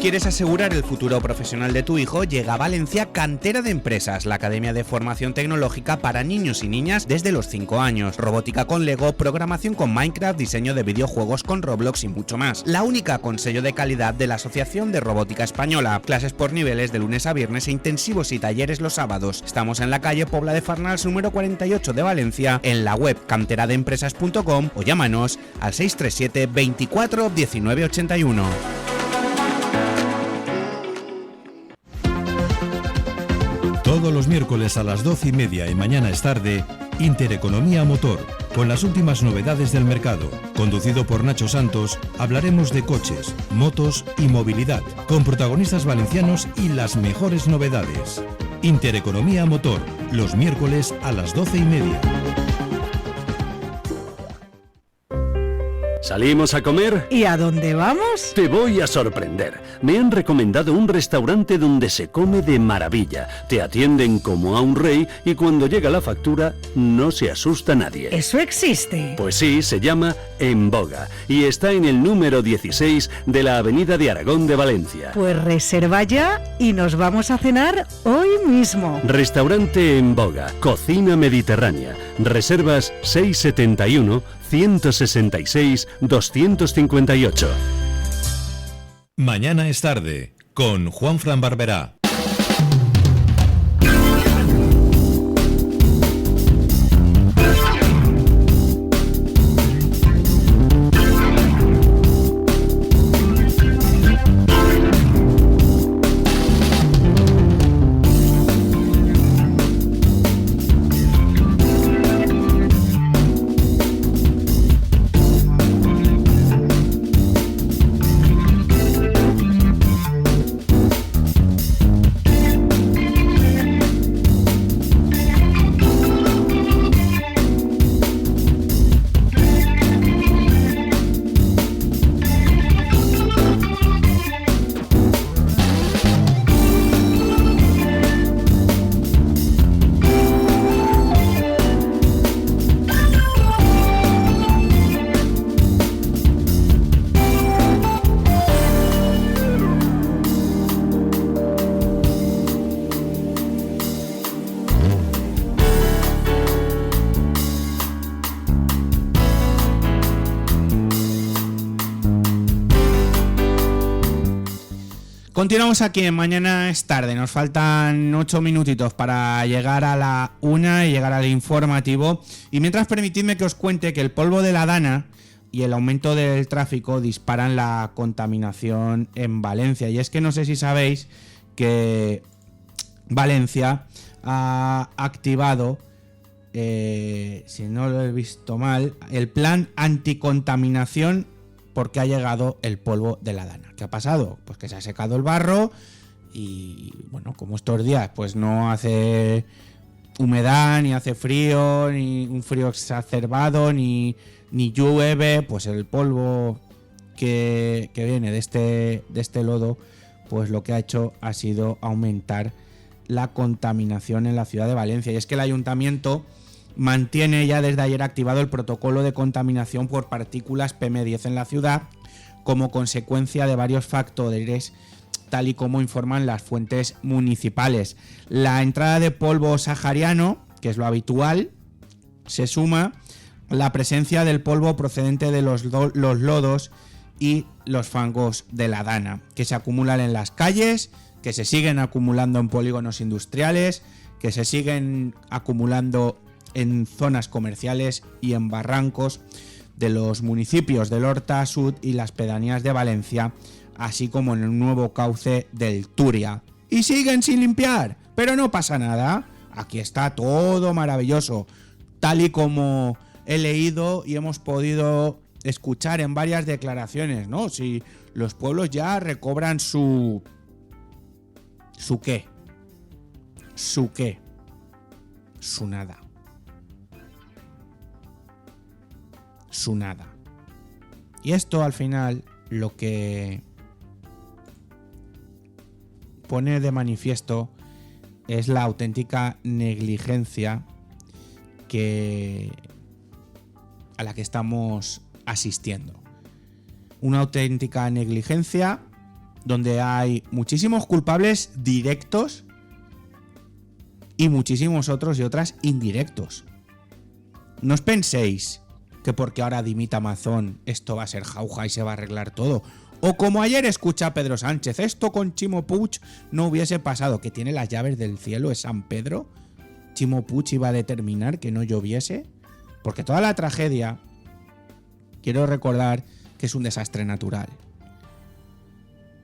¿Quieres asegurar el futuro profesional de tu hijo? Llega a Valencia Cantera de Empresas, la academia de formación tecnológica para niños y niñas desde los 5 años. Robótica con Lego, programación con Minecraft, diseño de videojuegos con Roblox y mucho más. La única con sello de calidad de la Asociación de Robótica Española. Clases por niveles de lunes a viernes e intensivos y talleres los sábados. Estamos en la calle Pobla de Farnals número 48 de Valencia, en la web canteradeempresas.com o llámanos al 637 24 19 81. Todos los miércoles a las 12:30 y Mañana es Tarde, Intereconomía Motor, con las últimas novedades del mercado. Conducido por Nacho Santos, hablaremos de coches, motos y movilidad, con protagonistas valencianos y las mejores novedades. Intereconomía Motor, los miércoles a las 12:30. ¿Salimos a comer? ¿Y a dónde vamos? Te voy a sorprender. Me han recomendado un restaurante donde se come de maravilla. Te atienden como a un rey y cuando llega la factura no se asusta nadie. ¿Eso existe? Pues sí, se llama En Boga y está en el número 16 de la Avenida de Aragón de Valencia. Pues reserva ya y nos vamos a cenar hoy mismo. Restaurante En Boga, cocina mediterránea. Reservas 671 166 258. Mañana es Tarde, con Juanfran Barberá. Continuamos aquí en Mañana es Tarde. Nos faltan 8 minutitos para llegar a la 1 y llegar al informativo. Y mientras, permitidme que os cuente que el polvo de la Dana y el aumento del tráfico disparan la contaminación en Valencia. Y es que no sé si sabéis que Valencia ha activado, si no lo he visto mal, el plan anticontaminación porque ha llegado el polvo de la Dana. ¿Qué ha pasado? Pues que se ha secado el barro y, bueno, como estos días pues no hace humedad, ni hace frío, ni un frío exacerbado, ni llueve, pues el polvo que viene de este lodo, pues lo que ha hecho ha sido aumentar la contaminación en la ciudad de Valencia. Y es que el ayuntamiento mantiene ya desde ayer activado el protocolo de contaminación por partículas PM10 en la ciudad como consecuencia de varios factores, tal y como informan las fuentes municipales. La entrada de polvo sahariano, que es lo habitual, se suma la presencia del polvo procedente de los lodos y los fangos de la Dana, que se acumulan en las calles, que se siguen acumulando en polígonos industriales, que se siguen acumulando en zonas comerciales y en barrancos de los municipios del Horta Sud y las pedanías de Valencia, así como en el nuevo cauce del Túria. Y siguen sin limpiar, pero no pasa nada, Aquí está todo maravilloso, tal y como he leído y hemos podido escuchar en varias declaraciones, ¿no? Si los pueblos ya recobran su qué, su nada. Su nada. Y esto al final lo que pone de manifiesto es la auténtica negligencia a la que estamos asistiendo. Una auténtica negligencia donde hay muchísimos culpables directos y muchísimos otros y otras indirectos. No os penséis que porque ahora dimita Mazón esto va a ser jauja y se va a arreglar todo. O como ayer escucha a Pedro Sánchez, esto con Chimo Puig no hubiese pasado, que tiene las llaves del cielo, es San Pedro. Chimo Puig iba a determinar que no lloviese, porque toda la tragedia, quiero recordar que es un desastre natural.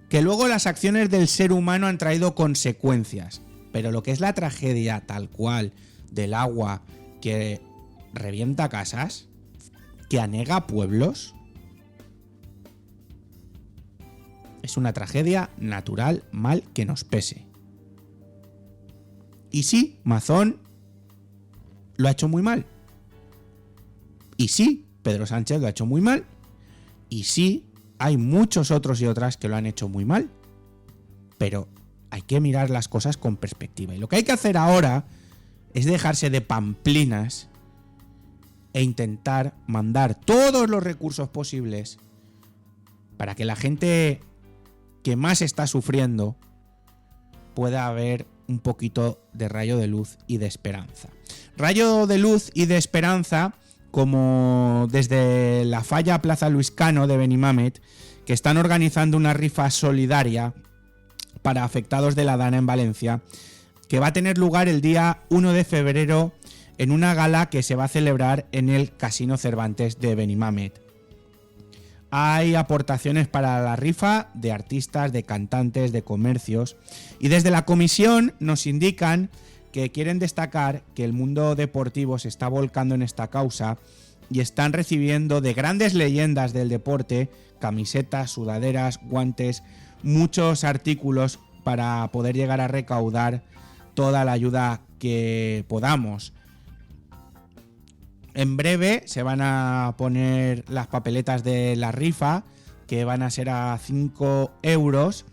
Que luego las acciones del ser humano han traído consecuencias, pero lo que es la tragedia tal cual del agua que revienta casas, que anega pueblos, es una tragedia natural, mal que nos pese. Y sí, Mazón lo ha hecho muy mal. Y sí, Pedro Sánchez lo ha hecho muy mal. Y sí, hay muchos otros y otras que lo han hecho muy mal. Pero hay que mirar las cosas con perspectiva. Y lo que hay que hacer ahora es dejarse de pamplinas e intentar mandar todos los recursos posibles para que la gente que más está sufriendo pueda haber un poquito de rayo de luz y de esperanza. Rayo de luz y de esperanza como desde la Falla Plaza Luis Cano de Benimamet, que están organizando una rifa solidaria para afectados de la Dana en Valencia, que va a tener lugar el día 1 de febrero en una gala que se va a celebrar en el Casino Cervantes de Benimamet. Hay aportaciones para la rifa de artistas, de cantantes, de comercios, y desde la comisión nos indican que quieren destacar que el mundo deportivo se está volcando en esta causa y están recibiendo de grandes leyendas del deporte camisetas, sudaderas, guantes, muchos artículos para poder llegar a recaudar toda la ayuda que podamos. En breve se van a poner las papeletas de la rifa, que van a ser a 5 euros,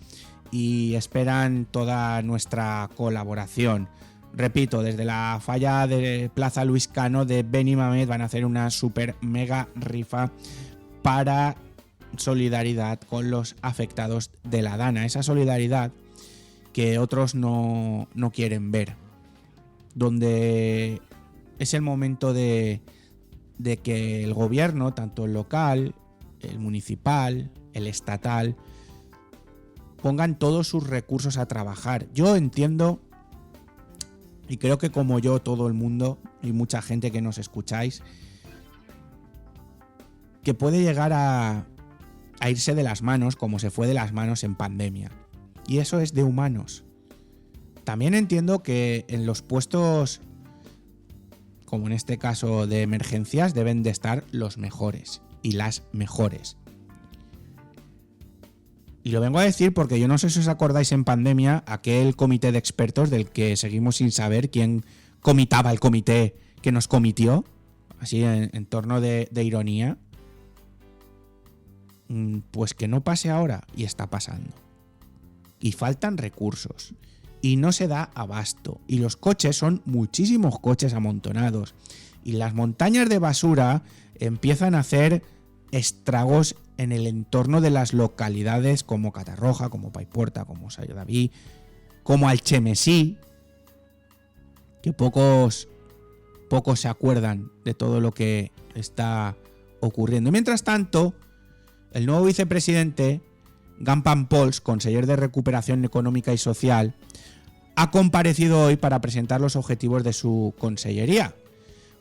y esperan toda nuestra colaboración. Repito, desde la Falla de Plaza Luis Cano de Benimamet van a hacer una super mega rifa para solidaridad con los afectados de la Dana. Esa solidaridad que otros no quieren ver. Donde es el momento de que el gobierno, tanto el local, el municipal, el estatal, pongan todos sus recursos a trabajar. Yo entiendo, y creo que como yo, todo el mundo y mucha gente que nos escucháis, que puede llegar a irse de las manos como se fue de las manos en pandemia. Y eso es de humanos. También entiendo que en los puestos, como en este caso de emergencias, deben de estar los mejores y las mejores. Y lo vengo a decir porque yo no sé si os acordáis en pandemia aquel comité de expertos del que seguimos sin saber quién comitaba el comité que nos comitió, así en torno de ironía. Pues que no pase ahora, y está pasando. Y faltan recursos. Y no se da abasto. Y los coches son muchísimos coches amontonados. Y las montañas de basura empiezan a hacer estragos en el entorno de las localidades como Catarroja, como Paiporta, como Sayodaví, como Alchemesí, que pocos se acuerdan de todo lo que está ocurriendo. Y mientras tanto, el nuevo vicepresidente, Gampan Pols, conseller de Recuperación Económica y Social, ha comparecido hoy para presentar los objetivos de su consellería.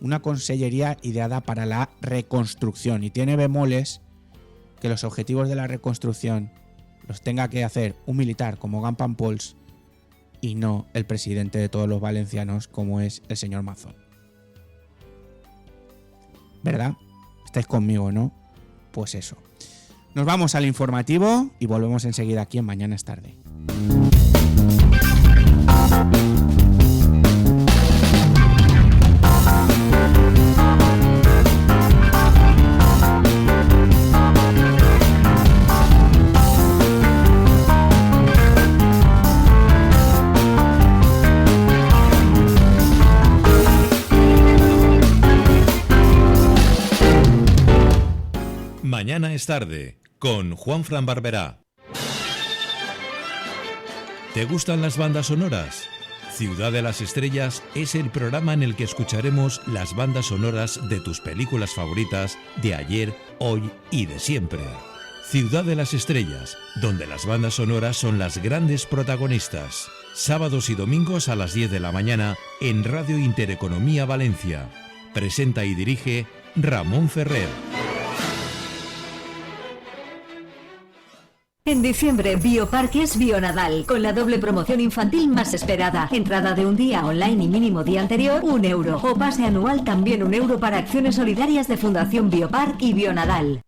Una consellería ideada para la reconstrucción, y tiene bemoles que los objetivos de la reconstrucción los tenga que hacer un militar como Gampan Pols y no el presidente de todos los valencianos, como es el señor Mazón. ¿Verdad? ¿Estáis conmigo, no? Pues eso. Nos vamos al informativo y volvemos enseguida aquí en Mañana es Tarde. Mañana es Tarde, con Juanfran Barberá. ¿Te gustan las bandas sonoras? Ciudad de las Estrellas es el programa en el que escucharemos las bandas sonoras de tus películas favoritas de ayer, hoy y de siempre. Ciudad de las Estrellas, donde las bandas sonoras son las grandes protagonistas. Sábados y domingos a las 10 de la mañana en Radio Intereconomía Valencia. Presenta y dirige Ramón Ferrer. En diciembre, Bioparques Bionadal, con la doble promoción infantil más esperada. Entrada de un día online y mínimo día anterior, €1. O pase anual también €1 para acciones solidarias de Fundación Biopark y Bionadal.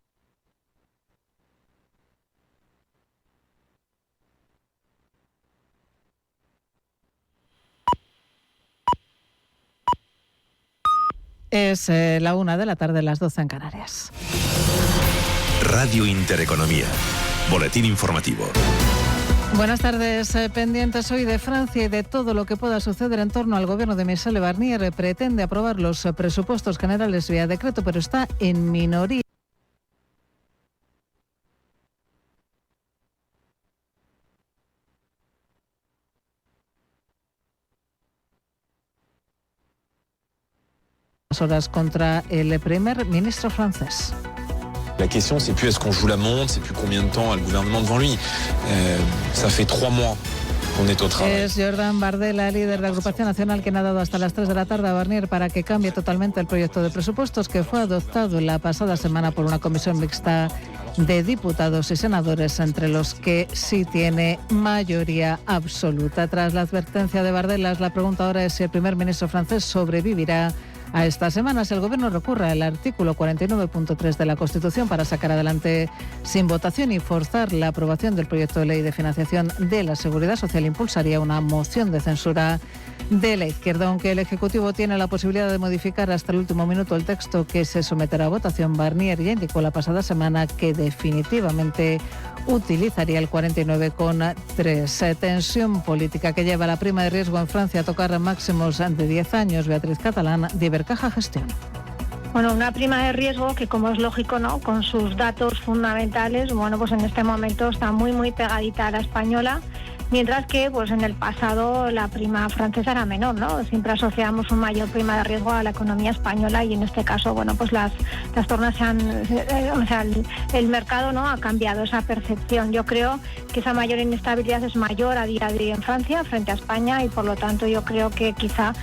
Es la 1 de la tarde, las 12 en Canarias. Radio Intereconomía. Boletín informativo. Buenas tardes. Pendientes hoy de Francia y de todo lo que pueda suceder en torno al gobierno de Michel Barnier. Pretende aprobar los presupuestos generales vía decreto, pero está en minoría. Horas contra el primer ministro francés. La question, c'est plus est-ce qu'on joue la montre, c'est plus combien de temps a le gouvernement devant lui. Ça fait 3 mois qu'on est au travail. Es Jordan Bardella, líder de la agrupación nacional, quien ha dado hasta las 3 de la tarde a Barnier para que cambie totalmente el proyecto de presupuestos que fue adoptado la pasada semana por una comisión mixta de diputados y senadores, entre los que sí tiene mayoría absoluta. Tras la advertencia de Bardella, la pregunta ahora es si el primer ministro francés sobrevivirá a estas semanas. El Gobierno recurre al artículo 49.3 de la Constitución para sacar adelante sin votación y forzar la aprobación del proyecto de ley de financiación de la Seguridad Social. Impulsaría una moción de censura de la izquierda. Aunque el Ejecutivo tiene la posibilidad de modificar hasta el último minuto el texto que se someterá a votación, Barnier ya indicó la pasada semana que definitivamente utilizaría el 49.3. Tensión política que lleva la prima de riesgo en Francia a tocar máximos de 10 años. Beatriz Catalán, de Ibercaja Gestión. Bueno, una prima de riesgo que, como es lógico, ¿no?, con sus datos fundamentales, bueno, pues en este momento está muy pegadita a la española. Mientras que pues en el pasado la prima francesa era menor, ¿no? Siempre asociamos una mayor prima de riesgo a la economía española y en este caso, bueno, pues las tornas el mercado, ¿no?, ha cambiado esa percepción. Yo creo que esa mayor inestabilidad es mayor a día de hoy en Francia frente a España y por lo tanto yo creo que quizá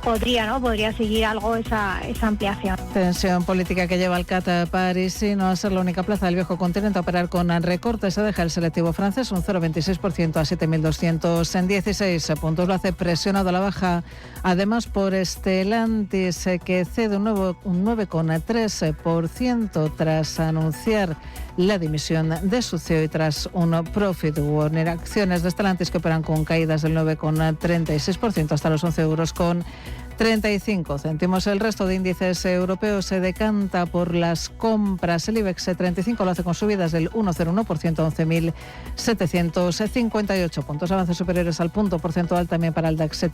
podría seguir algo esa ampliación. Tensión política que lleva al CAT París y no a ser la única plaza del viejo continente a operar con recortes. Se deja el selectivo francés un 0,26% a 7.216 puntos. Lo hace presionado a la baja, además por Stellantis, que cede un 9,3% tras anunciar la dimisión de su CEO y tras un profit warning. Acciones de Stellantis que operan con caídas del 9,36% hasta los 11,35 €. El resto de índices europeos se decanta por las compras. El IBEX 35 lo hace con subidas del 1,01% a 11.758 puntos. Avances superiores al punto porcentual también para el DAX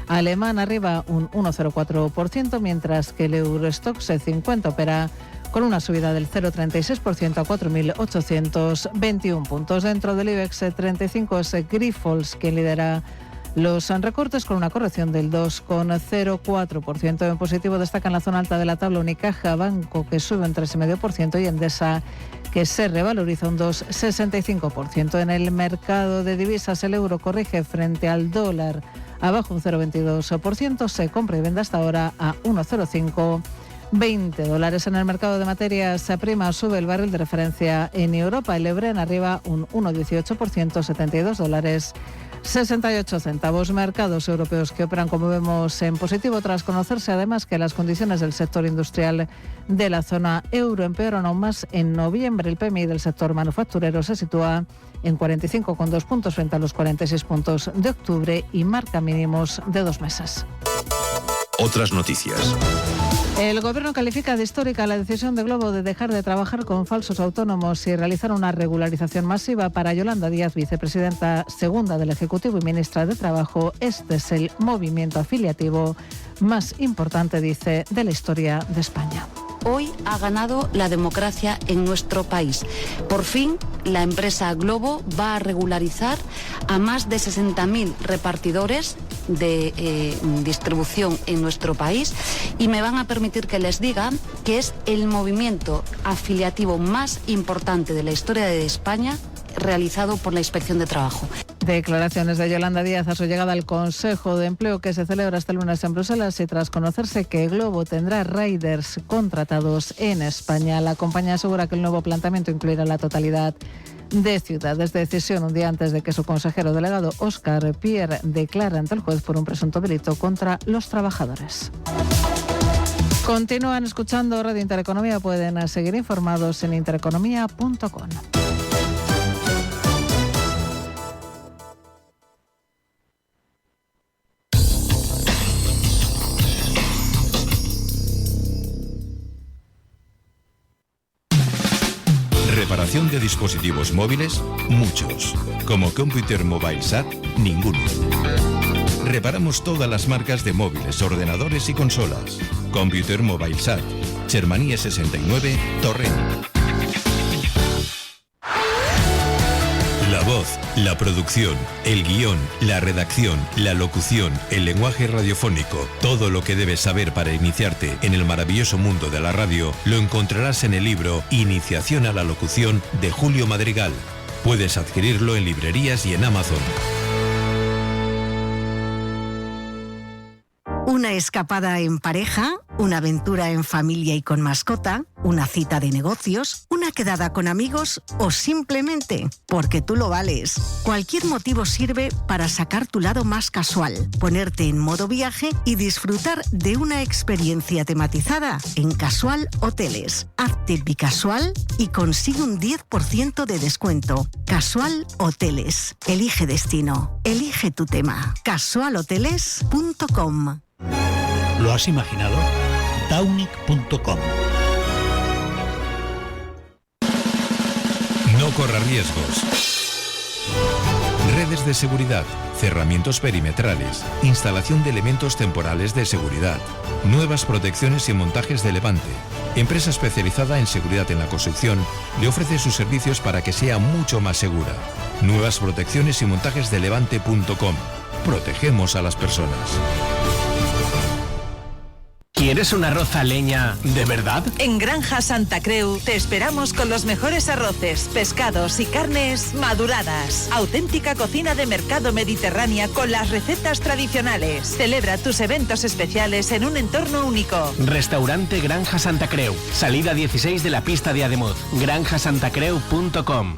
alemán, arriba un 1,04%, mientras que el Eurostoxx 50 opera con una subida del 0,36% a 4.821 puntos. Dentro del IBEX 35 es Grifols quien lidera los recortes con una corrección del 2,04%. En positivo destacan la zona alta de la tabla Unicaja Banco, que sube un 3,5%, y Endesa, que se revaloriza un 2,65%. En el mercado de divisas, el euro corrige frente al dólar abajo un 0,22%. Se compra y vende hasta ahora a 1,0520 $. En el mercado de materias primas sube el barril de referencia en Europa. El Brent arriba un 1,18%, $72 68 céntimos. Mercados europeos que operan, como vemos, en positivo tras conocerse además que las condiciones del sector industrial de la zona euro empeoran aún más en noviembre. El PMI del sector manufacturero se sitúa en 45,2 puntos frente a los 46 puntos de octubre y marca mínimos de 2 meses. Otras noticias. El Gobierno califica de histórica la decisión de Glovo de dejar de trabajar con falsos autónomos y realizar una regularización masiva. Para Yolanda Díaz, vicepresidenta segunda del Ejecutivo y ministra de Trabajo, este es el movimiento afiliativo más importante, dice, de la historia de España. Hoy ha ganado la democracia en nuestro país. Por fin, la empresa Glovo va a regularizar a más de 60.000 repartidores de distribución en nuestro país y me van a permitir que les diga que es el movimiento afiliativo más importante de la historia de España realizado por la Inspección de Trabajo. Declaraciones de Yolanda Díaz a su llegada al Consejo de Empleo que se celebra este lunes en Bruselas y tras conocerse que Glovo tendrá riders contratados en España. La compañía asegura que el nuevo planteamiento incluirá la totalidad de ciudades. Decisión un día antes de que su consejero delegado Óscar Pierre declara ante el juez por un presunto delito contra los trabajadores. Continúan escuchando Radio Intereconomía. Pueden seguir informados en intereconomía.com. Reparación de dispositivos móviles, muchos. Como Computer Mobile SAT, ninguno. Reparamos todas las marcas de móviles, ordenadores y consolas. Computer Mobile SAT, Germania 69, Torrent. La voz, la producción, el guión, la redacción, la locución, el lenguaje radiofónico, todo lo que debes saber para iniciarte en el maravilloso mundo de la radio, lo encontrarás en el libro Iniciación a la locución de Julio Madrigal. Puedes adquirirlo en librerías y en Amazon. Una escapada en pareja, una aventura en familia y con mascota, una cita de negocios, una quedada con amigos o simplemente porque tú lo vales. Cualquier motivo sirve para sacar tu lado más casual, ponerte en modo viaje y disfrutar de una experiencia tematizada en Casual Hoteles. Hazte bicasual y consigue un 10% de descuento. Casual Hoteles. Elige destino. Elige tu tema. casualhoteles.com. ¿Lo has imaginado? Downic.com. No corra riesgos. Redes de seguridad, cerramientos perimetrales, instalación de elementos temporales de seguridad, nuevas protecciones y montajes de Levante. Empresa especializada en seguridad en la construcción le ofrece sus servicios para que sea mucho más segura. Nuevas protecciones y montajes de Levante.com. Protegemos a las personas. ¿Quieres un arroz a leña de verdad? En Granja Santa Creu te esperamos con los mejores arroces, pescados y carnes maduradas. Auténtica cocina de mercado mediterránea con las recetas tradicionales. Celebra tus eventos especiales en un entorno único. Restaurante Granja Santa Creu. Salida 16 de la pista de Ademuz. granjasantacreu.com.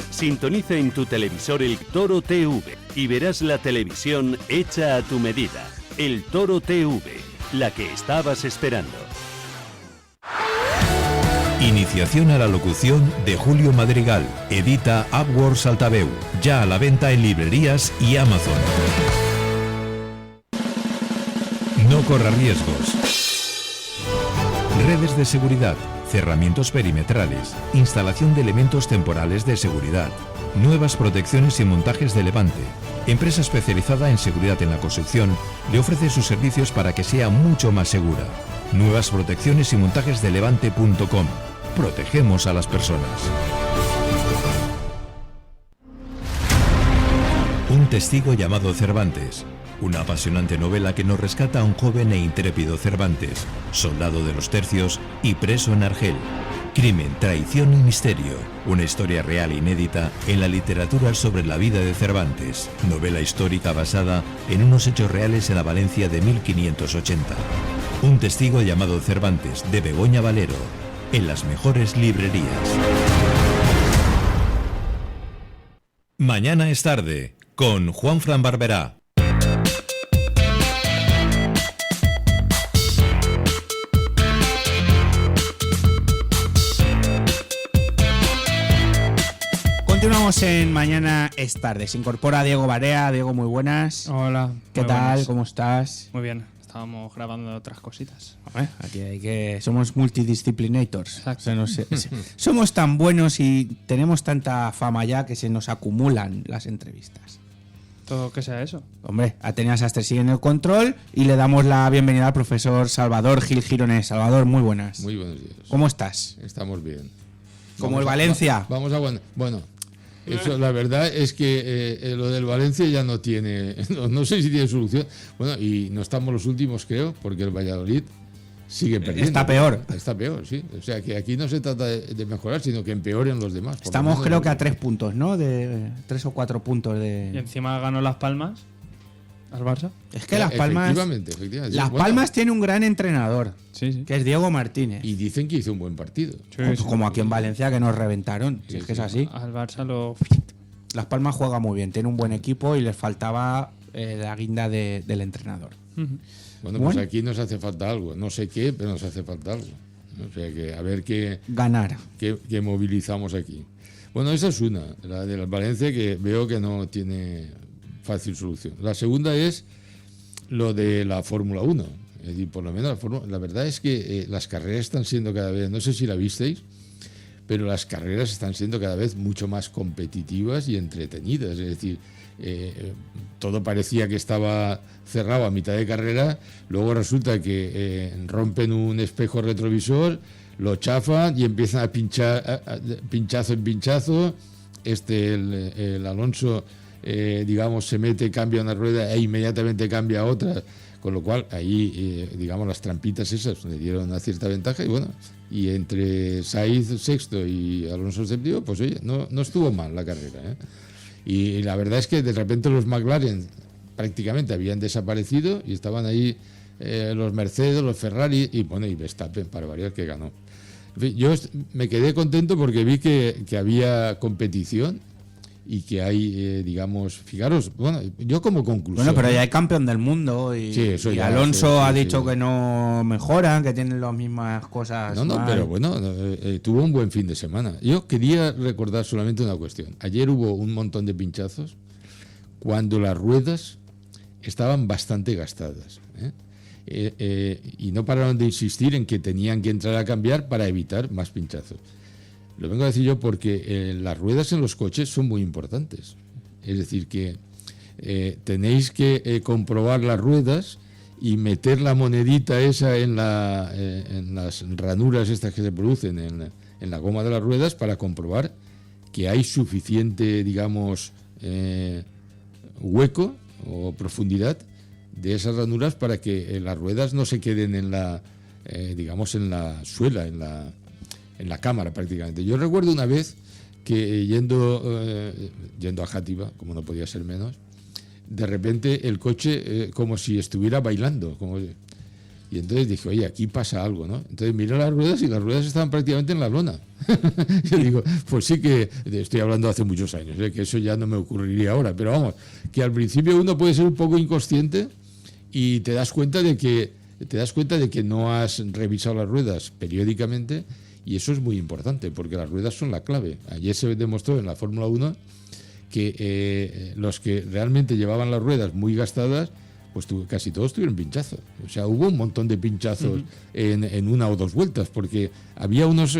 Sintoniza en tu televisor el Toro TV y verás la televisión hecha a tu medida. El Toro TV, la que estabas esperando. Iniciación a la locución de Julio Madrigal. Edita AdWords Altaveu. Ya a la venta en librerías y Amazon. No corra riesgos. Redes de seguridad, cerramientos perimetrales, instalación de elementos temporales de seguridad, nuevas protecciones y montajes de Levante. Empresa especializada en seguridad en la construcción le ofrece sus servicios para que sea mucho más segura. Nuevas protecciones y montajes de Levante.com. Protegemos a las personas. Un testigo llamado Cervantes. Una apasionante novela que nos rescata a un joven e intrépido Cervantes, soldado de los tercios y preso en Argel. Crimen, traición y misterio. Una historia real e inédita en la literatura sobre la vida de Cervantes. Novela histórica basada en unos hechos reales en la Valencia de 1580. Un testigo llamado Cervantes, de Begoña Valero. En las mejores librerías. Mañana es tarde, con Juanfran Barberá. Continuamos en Mañana es tarde. Se incorpora Diego Barea. Diego, muy buenas. Hola. ¿Qué tal? Buenas. ¿Cómo estás? Muy bien. Estábamos grabando otras cositas. Aquí hay que... Somos multidisciplinators. Exacto. Somos tan buenos y tenemos tanta fama ya que se nos acumulan las entrevistas. Todo que sea eso. Hombre, Atenas Astre sigue en el control y le damos la bienvenida al profesor Salvador Gil Gironés. Salvador, muy buenas. Muy buenos días. ¿Cómo estás? Estamos bien. Como el Valencia. Vamos a... Bueno, eso, la verdad es que lo del Valencia ya no tiene... No sé si tiene solución. Bueno, y no estamos los últimos, creo, porque el Valladolid sigue perdiendo. Está peor. Está peor, sí. O sea, que aquí no se trata de mejorar, sino que empeoren los demás. Estamos creo que a 3 puntos, ¿no? De 3 o 4 puntos de... Y encima ganó Las Palmas al Barça. Es que Las Palmas... Efectivamente. Las Palmas tiene un gran entrenador, sí. que es Diego Martínez. Y dicen que hizo un buen partido. Como aquí en Valencia, que nos reventaron. Si es que es así. Al Barça lo... Las Palmas juega muy bien, tiene un buen equipo y les faltaba la guinda del entrenador. Bueno, pues aquí nos hace falta algo. No sé qué, pero nos hace falta algo. O sea, que a ver qué... Ganar. Qué movilizamos aquí. Bueno, esa es una, la del Valencia, que veo que no tiene fácil solución. La segunda es lo de la Fórmula 1. Es decir, por lo menos la verdad es que las carreras están siendo cada vez, no sé si la visteis, pero las carreras están siendo cada vez mucho más competitivas y entretenidas. Es decir, todo parecía que estaba cerrado a mitad de carrera, luego resulta que rompen un espejo retrovisor, lo chafan y empiezan a pinchar pinchazo en pinchazo. El Alonso, digamos, se mete, cambia una rueda e inmediatamente cambia otra, con lo cual ahí, digamos, las trampitas esas le dieron una cierta ventaja y bueno, y entre Sainz sexto y Alonso séptimo, pues oye, no estuvo mal la carrera, ¿eh? Y la verdad es que de repente los McLaren prácticamente habían desaparecido y estaban ahí los Mercedes, los Ferrari y bueno, y Verstappen, para variar, que ganó. En fin, yo me quedé contento porque vi que había competición y que hay, digamos, fijaros, bueno, yo como conclusión... Bueno, pero ya hay campeón del mundo y, sí, eso y ya, Alonso ha sí. dicho que no mejoran, que tienen las mismas cosas. No, mal. Pero bueno, tuvo un buen fin de semana. Yo quería recordar solamente una cuestión. Ayer hubo un montón de pinchazos cuando las ruedas estaban bastante gastadas, y no pararon de insistir en que tenían que entrar a cambiar para evitar más pinchazos. Lo vengo a decir yo porque las ruedas en los coches son muy importantes. Es decir, que tenéis que comprobar las ruedas y meter la monedita esa en las ranuras estas que se producen en la goma de las ruedas para comprobar que hay suficiente, digamos, hueco o profundidad de esas ranuras para que las ruedas no se queden en la, digamos, en la suela, en la cámara prácticamente. Yo recuerdo una vez que yendo a Játiva, como no podía ser menos, de repente el coche como si estuviera bailando. Y entonces dije, oye, aquí pasa algo, ¿no? Entonces miré las ruedas y las ruedas estaban prácticamente en la lona. Yo digo, pues sí que estoy hablando hace muchos años, que eso ya no me ocurriría ahora. Pero vamos, que al principio uno puede ser un poco inconsciente y te das cuenta de que no has revisado las ruedas periódicamente. Y eso es muy importante, porque las ruedas son la clave. Ayer se demostró en la Fórmula 1 que los que realmente llevaban las ruedas muy gastadas, pues casi todos tuvieron pinchazos. O sea, hubo un montón de pinchazos en una o dos vueltas, porque había unos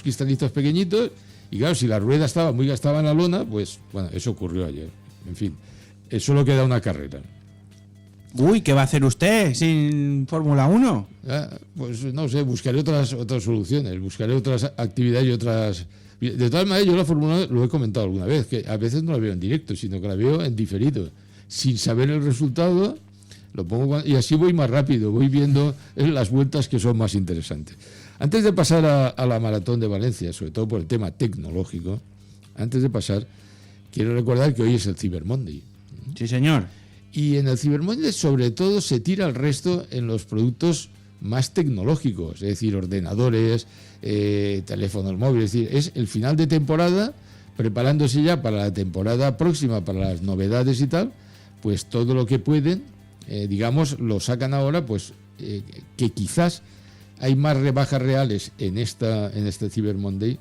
cristalitos pequeñitos, y claro, si la rueda estaba muy gastada en la lona, pues bueno, eso ocurrió ayer. En fin, solo queda una carrera. Uy, ¿qué va a hacer usted sin Fórmula 1? Pues no sé, buscaré otras soluciones, buscaré otras actividades y otras... De todas maneras, yo la Fórmula 1 lo he comentado alguna vez, que a veces no la veo en directo, sino que la veo en diferido. Sin saber el resultado, lo pongo y así voy más rápido, voy viendo las vueltas que son más interesantes. Antes de pasar a la Maratón de Valencia, sobre todo por el tema tecnológico, antes de pasar, quiero recordar que hoy es el Cyber Monday. Sí, señor. Y en el Cyber Monday, sobre todo, se tira el resto en los productos más tecnológicos, es decir, ordenadores, teléfonos móviles. Es decir, es el final de temporada preparándose ya para la temporada próxima, para las novedades y tal, pues todo lo que pueden, digamos, lo sacan ahora, pues que quizás hay más rebajas reales en este Cyber Monday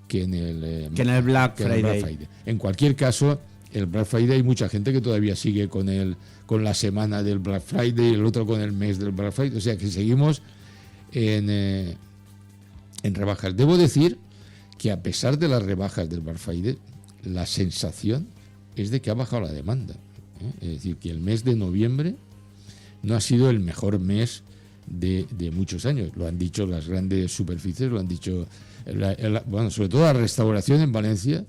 que en el Black Friday. En cualquier caso, el Black Friday hay mucha gente que todavía sigue con la semana del Black Friday, el otro con el mes del Black Friday, o sea que seguimos en rebajas. Debo decir que a pesar de las rebajas del Black Friday, la sensación es de que ha bajado la demanda. Es decir, que el mes de noviembre no ha sido el mejor mes de muchos años. Lo han dicho las grandes superficies, lo han dicho, bueno, sobre todo la restauración en Valencia.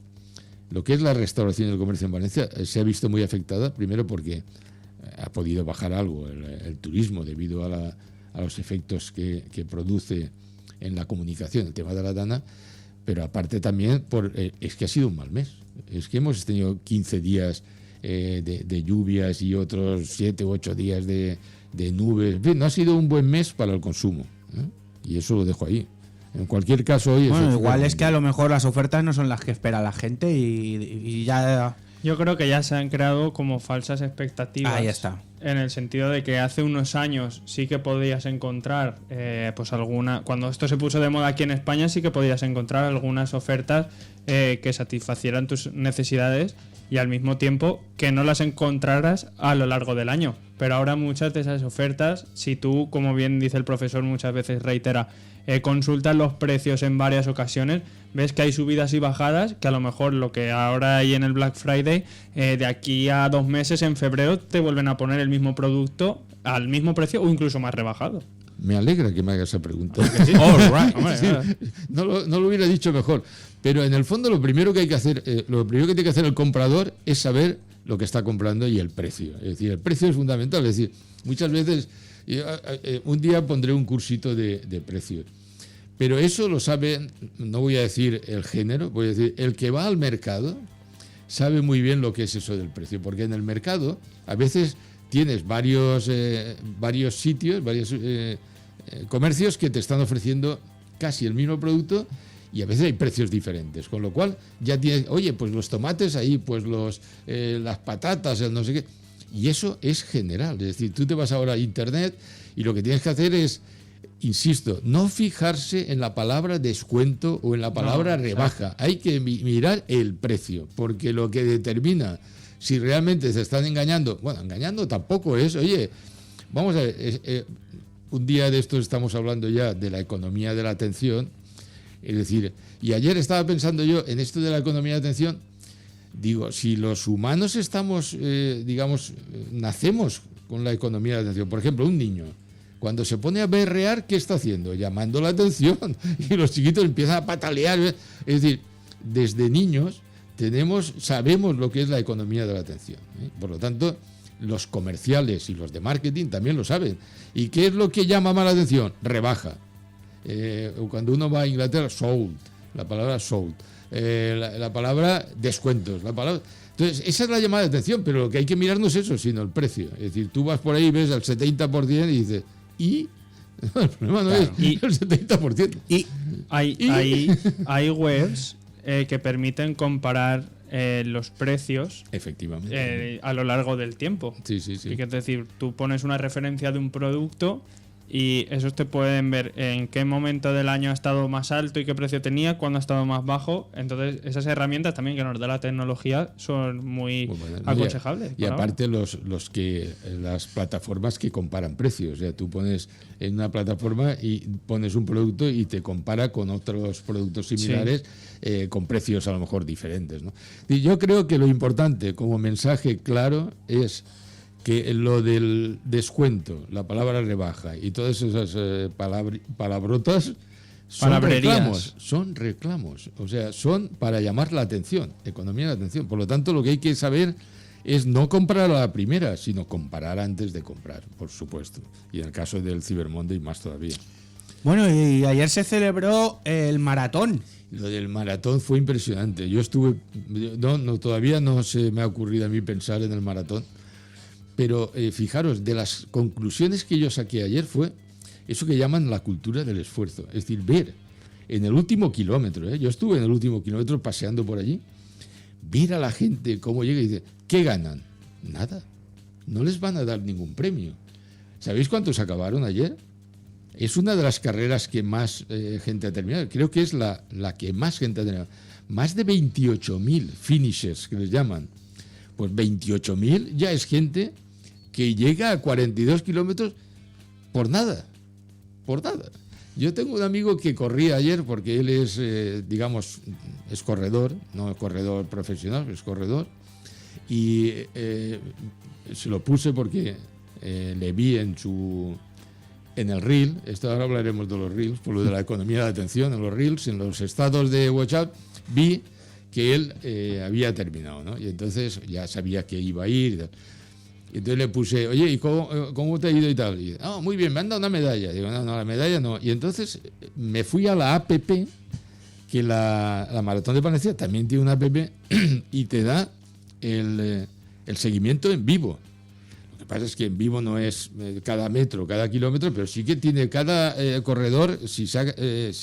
Lo que es la restauración y el comercio en Valencia se ha visto muy afectada, primero porque ha podido bajar algo el turismo debido a los efectos que produce en la comunicación el tema de la Dana, pero aparte también es que ha sido un mal mes. Es que hemos tenido 15 días de lluvias y otros 7 u 8 días de nubes. En fin, no ha sido un buen mes para el consumo, y eso lo dejo ahí. En cualquier caso, hoy igual es que a lo mejor las ofertas no son las que espera la gente y ya... Yo creo que ya se han creado como falsas expectativas. Ahí está. En el sentido de que hace unos años sí que podías encontrar, pues alguna... Cuando esto se puso de moda aquí en España, sí que podías encontrar algunas ofertas que satisfacieran tus necesidades y al mismo tiempo que no las encontraras a lo largo del año. Pero ahora muchas de esas ofertas, si tú, como bien dice el profesor, muchas veces reitera, consultas los precios en varias ocasiones, ves que hay subidas y bajadas, que a lo mejor lo que ahora hay en el Black Friday, de aquí a 2 meses, en febrero, te vuelven a poner el mismo producto al mismo precio o incluso más rebajado. Me alegra que me hagas esa pregunta. Sí. Sí, no lo hubiera dicho mejor. Pero en el fondo lo primero que hay que hacer, lo primero que tiene que hacer el comprador es saber lo que está comprando y el precio. Es decir, el precio es fundamental. Es decir, muchas veces, un día pondré un cursito de precios. Pero eso lo saben, no voy a decir el género, voy a decir el que va al mercado sabe muy bien lo que es eso del precio. Porque en el mercado a veces tienes varios sitios, varios comercios que te están ofreciendo casi el mismo producto y a veces hay precios diferentes, con lo cual ya tienes, oye, pues los tomates ahí, pues las patatas, el no sé qué, y eso es general. Es decir, tú te vas ahora a internet y lo que tienes que hacer es, insisto, no fijarse en la palabra descuento o en la palabra rebaja. Hay que mirar el precio, porque lo que determina si realmente se están engañando, bueno, engañando tampoco es, oye, vamos a ver, un día de estos estamos hablando ya de la economía de la atención, es decir, y ayer estaba pensando yo en esto de la economía de atención, digo, si los humanos estamos, nacemos con la economía de atención, por ejemplo, un niño, cuando se pone a berrear, ¿qué está haciendo? Llamando la atención, y los chiquitos empiezan a patalear, es decir, desde niños sabemos lo que es la economía de la atención, Por lo tanto, los comerciales y los de marketing también lo saben. ¿Y qué es lo que llama más la atención? Rebaja. Cuando uno va a Inglaterra, sold, la palabra sold, la palabra descuentos, la palabra... Entonces, esa es la llamada de atención, pero lo que hay que mirar no es eso, sino el precio. Es decir, tú vas por ahí y ves al 70% y dices, ¿y? El problema no es el 70%. Y hay webs que permiten comparar los precios, efectivamente, a lo largo del tiempo. Sí. Y es decir, tú pones una referencia de un producto y esos te pueden ver en qué momento del año ha estado más alto y qué precio tenía, cuándo ha estado más bajo. Entonces, esas herramientas también que nos da la tecnología son muy aconsejables. Y aparte las plataformas que comparan precios. O sea, tú pones en una plataforma y pones un producto y te compara con otros productos similares, con precios a lo mejor diferentes, ¿no? Y yo creo que lo importante como mensaje claro es que lo del descuento, la palabra rebaja y todas esas palabrotas son reclamos, o sea, son para llamar la atención, economía de la atención. Por lo tanto, lo que hay que saber es no comprar a la primera, sino comparar antes de comprar, por supuesto. Y en el caso del Cyber Monday, más todavía. Bueno, y ayer se celebró el maratón. Lo del maratón fue impresionante. Yo estuve... todavía no se me ha ocurrido a mí pensar en el maratón. Pero fijaros, de las conclusiones que yo saqué ayer fue eso que llaman la cultura del esfuerzo. Es decir, ver en el último kilómetro, yo estuve en el último kilómetro paseando por allí, ver a la gente cómo llega y dice, ¿qué ganan? Nada. No les van a dar ningún premio. ¿Sabéis cuántos acabaron ayer? Es una de las carreras que más gente ha terminado. Creo que es la que más gente ha terminado. Más de 28.000 finishers, que les llaman. Pues 28.000 ya es gente que llega a 42 kilómetros por nada. Por nada. Yo tengo un amigo que corría ayer porque él es, digamos, es corredor, no es corredor profesional, es corredor. Y se lo puse porque le vi en el reel, esto ahora hablaremos de los reels, por lo de la economía de la atención, en los reels, en los estados de WhatsApp, vi que él había terminado, ¿no? Y entonces ya sabía que iba a ir y tal. Y entonces le puse, oye, ¿y cómo te ha ido y tal? Y muy bien, me han dado una medalla. Digo, no, la medalla no. Y entonces me fui a la APP, que la Maratón de Palencia también tiene una APP y te da el seguimiento en vivo. Lo que pasa es que en vivo no es cada metro, cada kilómetro, pero sí que tiene cada corredor, si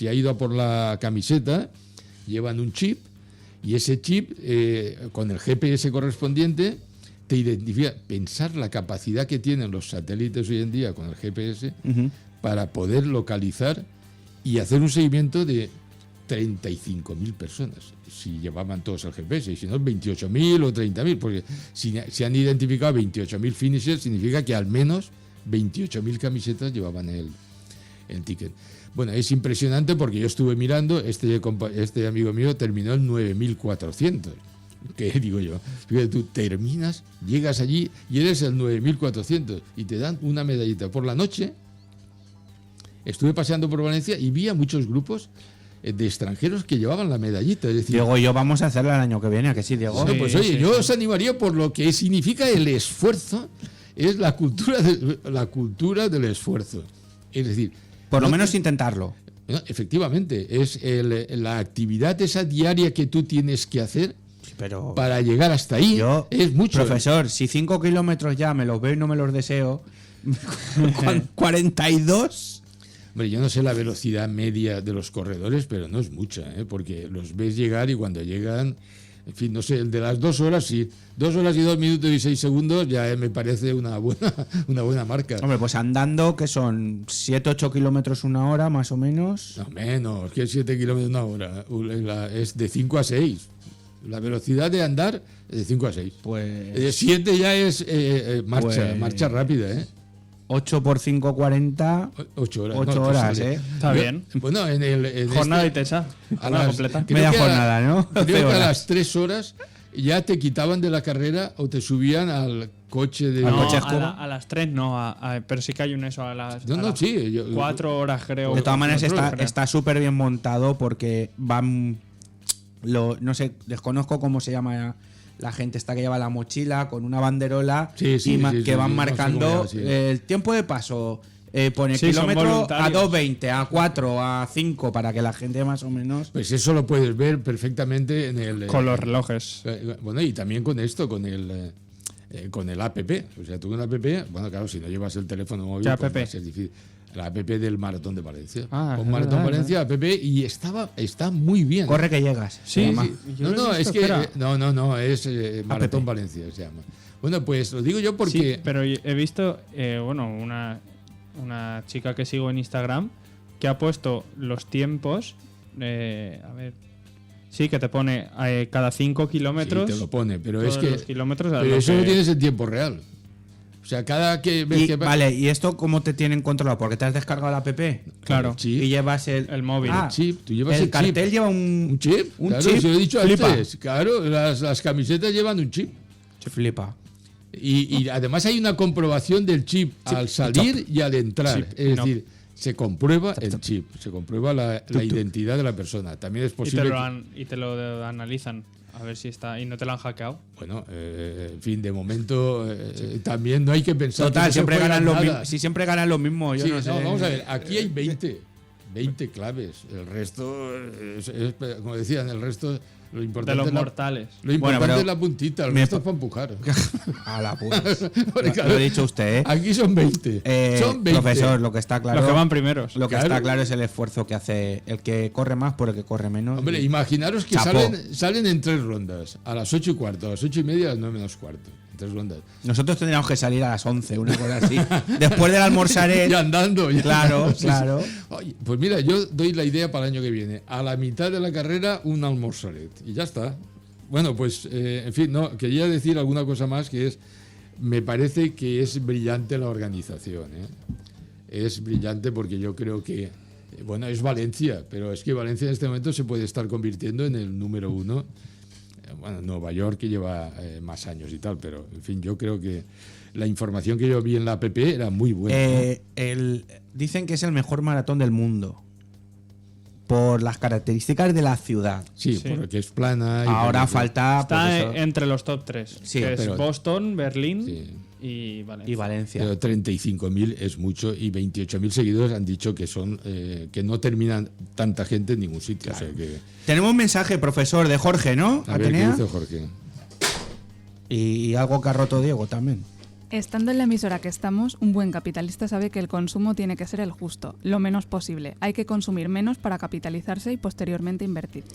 ha ido a por la camiseta, llevan un chip y ese chip con el GPS correspondiente te identifica. Pensar la capacidad que tienen los satélites hoy en día con el GPS para poder localizar y hacer un seguimiento de 35.000 personas, si llevaban todos el GPS, y si no 28.000 o 30.000, porque si se han identificado 28.000 finishers, significa que al menos 28.000 camisetas llevaban el ticket. Bueno, es impresionante porque yo estuve mirando, este amigo mío terminó en 9.400. ¿Qué digo yo? Fíjate, tú terminas, llegas allí y eres el 9.400 y te dan una medallita. Por la noche estuve paseando por Valencia y vi a muchos grupos de extranjeros que llevaban la medallita. Es decir, Diego y yo vamos a hacerla el año que viene, ¿a que sí, Diego? No, pues oye, yo os animaría por lo que significa el esfuerzo, es la cultura del esfuerzo. Es decir, por lo menos intentarlo. No, efectivamente, es la actividad esa diaria que tú tienes que hacer. Pero para llegar hasta ahí es mucho. Profesor, si 5 kilómetros ya me los veo y no me los deseo, 42. Hombre, yo no sé la velocidad media de los corredores, pero no es mucha, porque los ves llegar y cuando llegan, en fin, no sé, el de las 2 horas, sí. 2 horas y 2 minutos y 6 segundos ya me parece una buena marca. Hombre, pues andando, que son 7-8 kilómetros una hora, más o menos. No, menos, que 7 kilómetros una hora. Es de 5 a 6. La velocidad de andar es de 5 a 6. Pues 7 ya es marcha rápida, 8 por 5, 40. 8 horas. 8 horas, Está bien. Bueno, en jornada intensa. Completa. Media jornada, ¿no? Creo que a las 3 horas ya te quitaban de la carrera o te subían al coche de... No, a las 3 no, pero sí que hay un eso a las... sí. 4 horas, creo. De todas maneras está súper bien montado porque van... no sé, desconozco cómo se llama la gente esta que lleva la mochila con una banderola que van marcando el tiempo de paso. Pone kilómetro a 2.20, a 4, a 5, para que la gente más o menos... Pues eso lo puedes ver perfectamente en el... Con los relojes. Bueno, y también con esto, con el APP. O sea, tú con el APP, bueno, claro, si no llevas el teléfono móvil, pues va a ser difícil. La APP del Maratón de Valencia. Con Maratón Valencia, APP, y está muy bien. Corre que llegas. Sí. No, es que... No, es Maratón Valencia, se llama. Bueno, pues lo digo yo porque... Sí, pero he visto, una chica que sigo en Instagram que ha puesto los tiempos, a ver, sí, que te pone cada 5 kilómetros. Sí, te lo pone, pero es que... Los kilómetros pero eso no tienes en tiempo real. O sea, cada que ves que... Vale, ¿y esto cómo te tienen controlado? ¿Porque te has descargado la app? Claro. Y llevas el móvil. El chip. Tú llevas el cartel chip. Lleva un chip. Claro, se lo he dicho antes. Claro, las camisetas llevan un chip. Se flipa. Y además hay una comprobación del chip al salir y al entrar. Es decir, se comprueba el chip, se comprueba la identidad de la persona. También es posible... Y te lo analizan. A ver si está... ¿Y no te lo han hackeado? Bueno, en fin, de momento también no hay que pensar... Total, que siempre ganan lo mismo. Si siempre ganan lo mismo, yo no sé. Vamos a ver, aquí hay 20 claves. El resto, como decían, el resto Lo importante de los es la- mortales. Lo importante pero es la puntita, el me resto pa- es para empujar. A la puta. Porque, claro, Lo ha dicho usted, ¿eh? Aquí son 20. Son 20. Profesor, lo que está claro. Los que van primeros. Lo que Claro. está claro es el esfuerzo que hace el que corre más por el que corre menos. Hombre, Y- imaginaros que Chapó. salen en 3 rondas. A las 8:15, a las 8:30, a las 9 menos cuarto. En 3 rondas. Nosotros tendríamos que salir a las 11, una cosa así. Después del almorzaret. Y andando. ya. Claro, Sí, sí. claro. Oye, pues mira, yo doy la idea para el año que viene. A la mitad de la carrera, un almorzaret. Y ya está. Bueno, pues, en fin, no, quería decir alguna cosa más que es, me parece que es brillante la organización, ¿eh? Es brillante porque yo creo que, bueno, es Valencia, pero es que Valencia en este momento se puede estar convirtiendo en el número 1. Bueno, Nueva York que lleva más años y tal, pero, en fin, yo creo que la información que yo vi en la app era muy buena. Dicen que es el mejor maratón del mundo. Por las características de la ciudad. Sí, porque es plana. Y ahora porque- falta. Está pues eso, entre los top 3. Sí, que es pero- Boston, Berlín y Valencia. y Valencia. Pero 35.000 es mucho y 28.000 seguidores han dicho que son que no terminan tanta gente en ningún sitio. O sea que, Tenemos un mensaje, profesor, de Jorge, ¿no? a ver qué Atenea. dice Jorge. Y algo que ha roto Diego también. Estando en la emisora que estamos, un buen capitalista sabe que el consumo tiene que ser el justo, lo menos posible. Hay que consumir menos para capitalizarse y posteriormente invertir.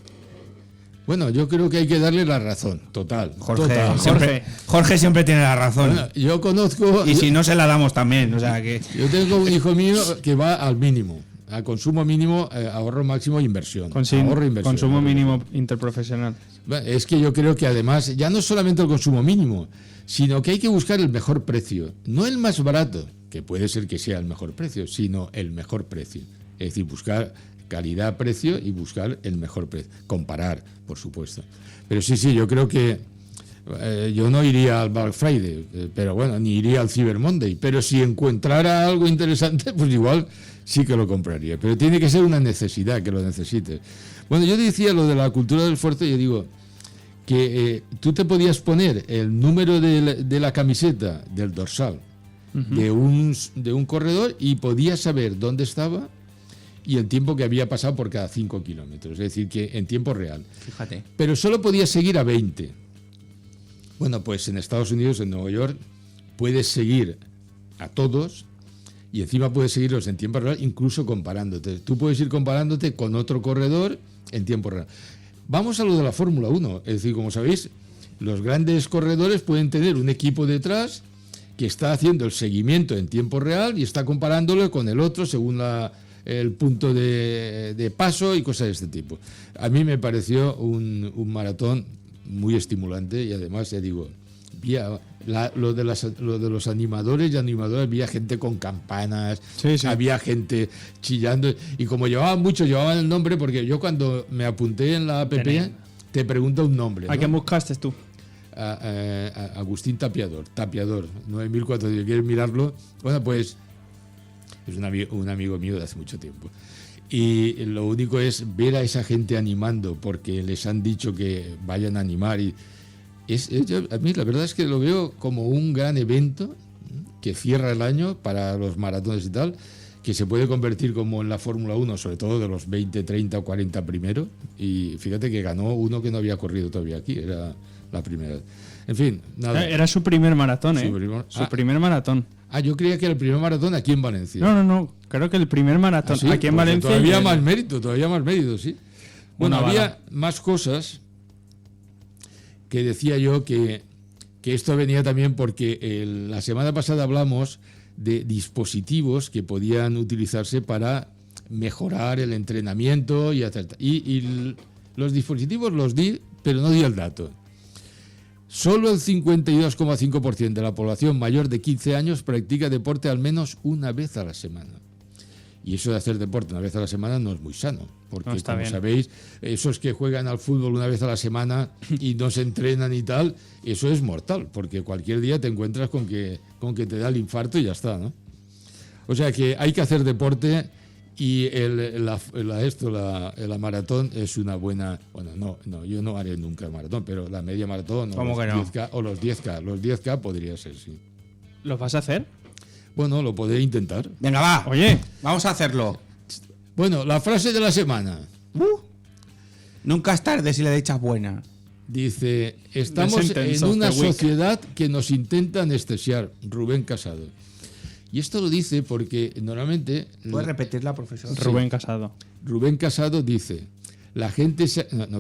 Bueno, yo creo que hay que darle la razón, total. Jorge, total. Jorge siempre tiene la razón. Bueno, yo conozco. Y si no se la damos también. O sea que. Yo tengo un hijo mío que va al mínimo, a consumo mínimo, ahorro máximo e inversión. Ahorro e inversión. Consumo mínimo interprofesional. Bueno, es que yo creo que además, ya no solamente el consumo mínimo, sino que hay que buscar el mejor precio. No el más barato, que puede ser que sea el mejor precio, sino el mejor precio. Es decir, buscar calidad-precio y buscar el mejor precio. Comparar, por supuesto. Pero sí, yo creo que yo no iría al Black Friday, pero bueno, ni iría al Cyber Monday. Pero si encontrara algo interesante, pues igual sí que lo compraría. Pero tiene que ser una necesidad, que lo necesites. Bueno, yo decía lo de la cultura del esfuerzo, yo digo que tú te podías poner el número de la camiseta del dorsal de un corredor y podías saber dónde estaba y el tiempo que había pasado por cada 5 kilómetros, es decir, que en tiempo real. Fíjate. Pero solo podías seguir a 20. Bueno, pues en Estados Unidos, en Nueva York, puedes seguir a todos y encima puedes seguirlos en tiempo real, incluso comparándote. Tú puedes ir comparándote con otro corredor en tiempo real. Vamos a lo de la Fórmula 1. Es decir, como sabéis, los grandes corredores pueden tener un equipo detrás que está haciendo el seguimiento en tiempo real y está comparándolo con el otro según el punto de paso y cosas de este tipo. A mí me pareció un maratón muy estimulante y además, ya digo, lo de los animadores y animadoras, había gente con campanas, había gente chillando y como llevaban el nombre, porque yo cuando me apunté en la app te pregunta un nombre, ¿A ¿no? quién buscaste tú? A Agustín Tapiador, 9400, ¿quieres mirarlo? Bueno, pues es un amigo mío de hace mucho tiempo. Y lo único es ver a esa gente animando, porque les han dicho que vayan a animar. Y a mí la verdad es que lo veo como un gran evento que cierra el año para los maratones y tal, que se puede convertir como en la Fórmula 1, sobre todo de los 20, 30 o 40 primero. Y fíjate que ganó uno que no había corrido todavía aquí, era la primera vez. En fin, nada. Era su primer maratón, ¿eh? Su primer maratón. Yo creía que era el primer maratón aquí en Valencia. No. Creo que el primer maratón ¿Sí? aquí en Pues Valencia. Todavía más mérito, sí. Bueno, Una había bala. más cosas que decía yo que esto venía también porque la semana pasada hablamos de dispositivos que podían utilizarse para mejorar el entrenamiento y los dispositivos los di, pero no di el dato. Solo el 52,5% de la población mayor de 15 años practica deporte al menos una vez a la semana. Y eso de hacer deporte una vez a la semana no es muy sano, porque No está como bien. sabéis, esos que juegan al fútbol una vez a la semana y no se entrenan y tal, eso es mortal, porque cualquier día te encuentras con que te da el infarto y ya está, ¿no? O sea que hay que hacer deporte y la maratón es una buena... Bueno, no, yo no haré nunca el maratón, pero la media maratón ¿Cómo que no? 10K, o los 10K. Los 10K podría ser, sí. ¿Los vas a hacer? Bueno, lo podré intentar. Venga, va. Oye, vamos a hacerlo. Bueno, la frase de la semana. Nunca es tarde si la dicha es buena. Dice, estamos en una sociedad que nos intenta anestesiar. Rubén Casado. Y esto lo dice porque normalmente... ¿Puedes repetirla, profesor? Sí. Rubén Casado. Rubén Casado dice, la gente...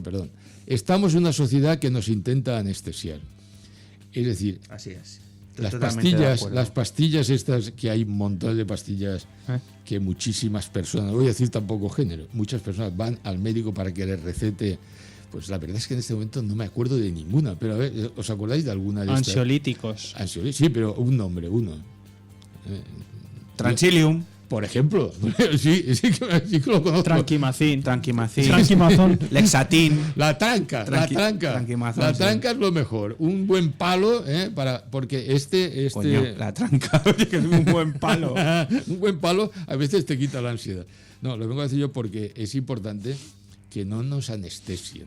perdón. Estamos en una sociedad que nos intenta anestesiar. Es decir, así es. Las pastillas estas, que hay un montón de pastillas que muchísimas personas, no voy a decir tampoco género, muchas personas van al médico para que les recete. Pues la verdad es que en este momento no me acuerdo de ninguna, pero a ver, ¿os acordáis de alguna de estas? Ansiolíticos. Sí, pero un nombre, uno. Transilium. Por ejemplo, sí que lo conozco. Tranquimacin. Lexatin. La tranca. La tranca es lo mejor. Un buen palo, porque Coño, la tranca, que es un buen palo. Un buen palo a veces te quita la ansiedad. No, lo vengo a decir yo porque es importante que no nos anestesien.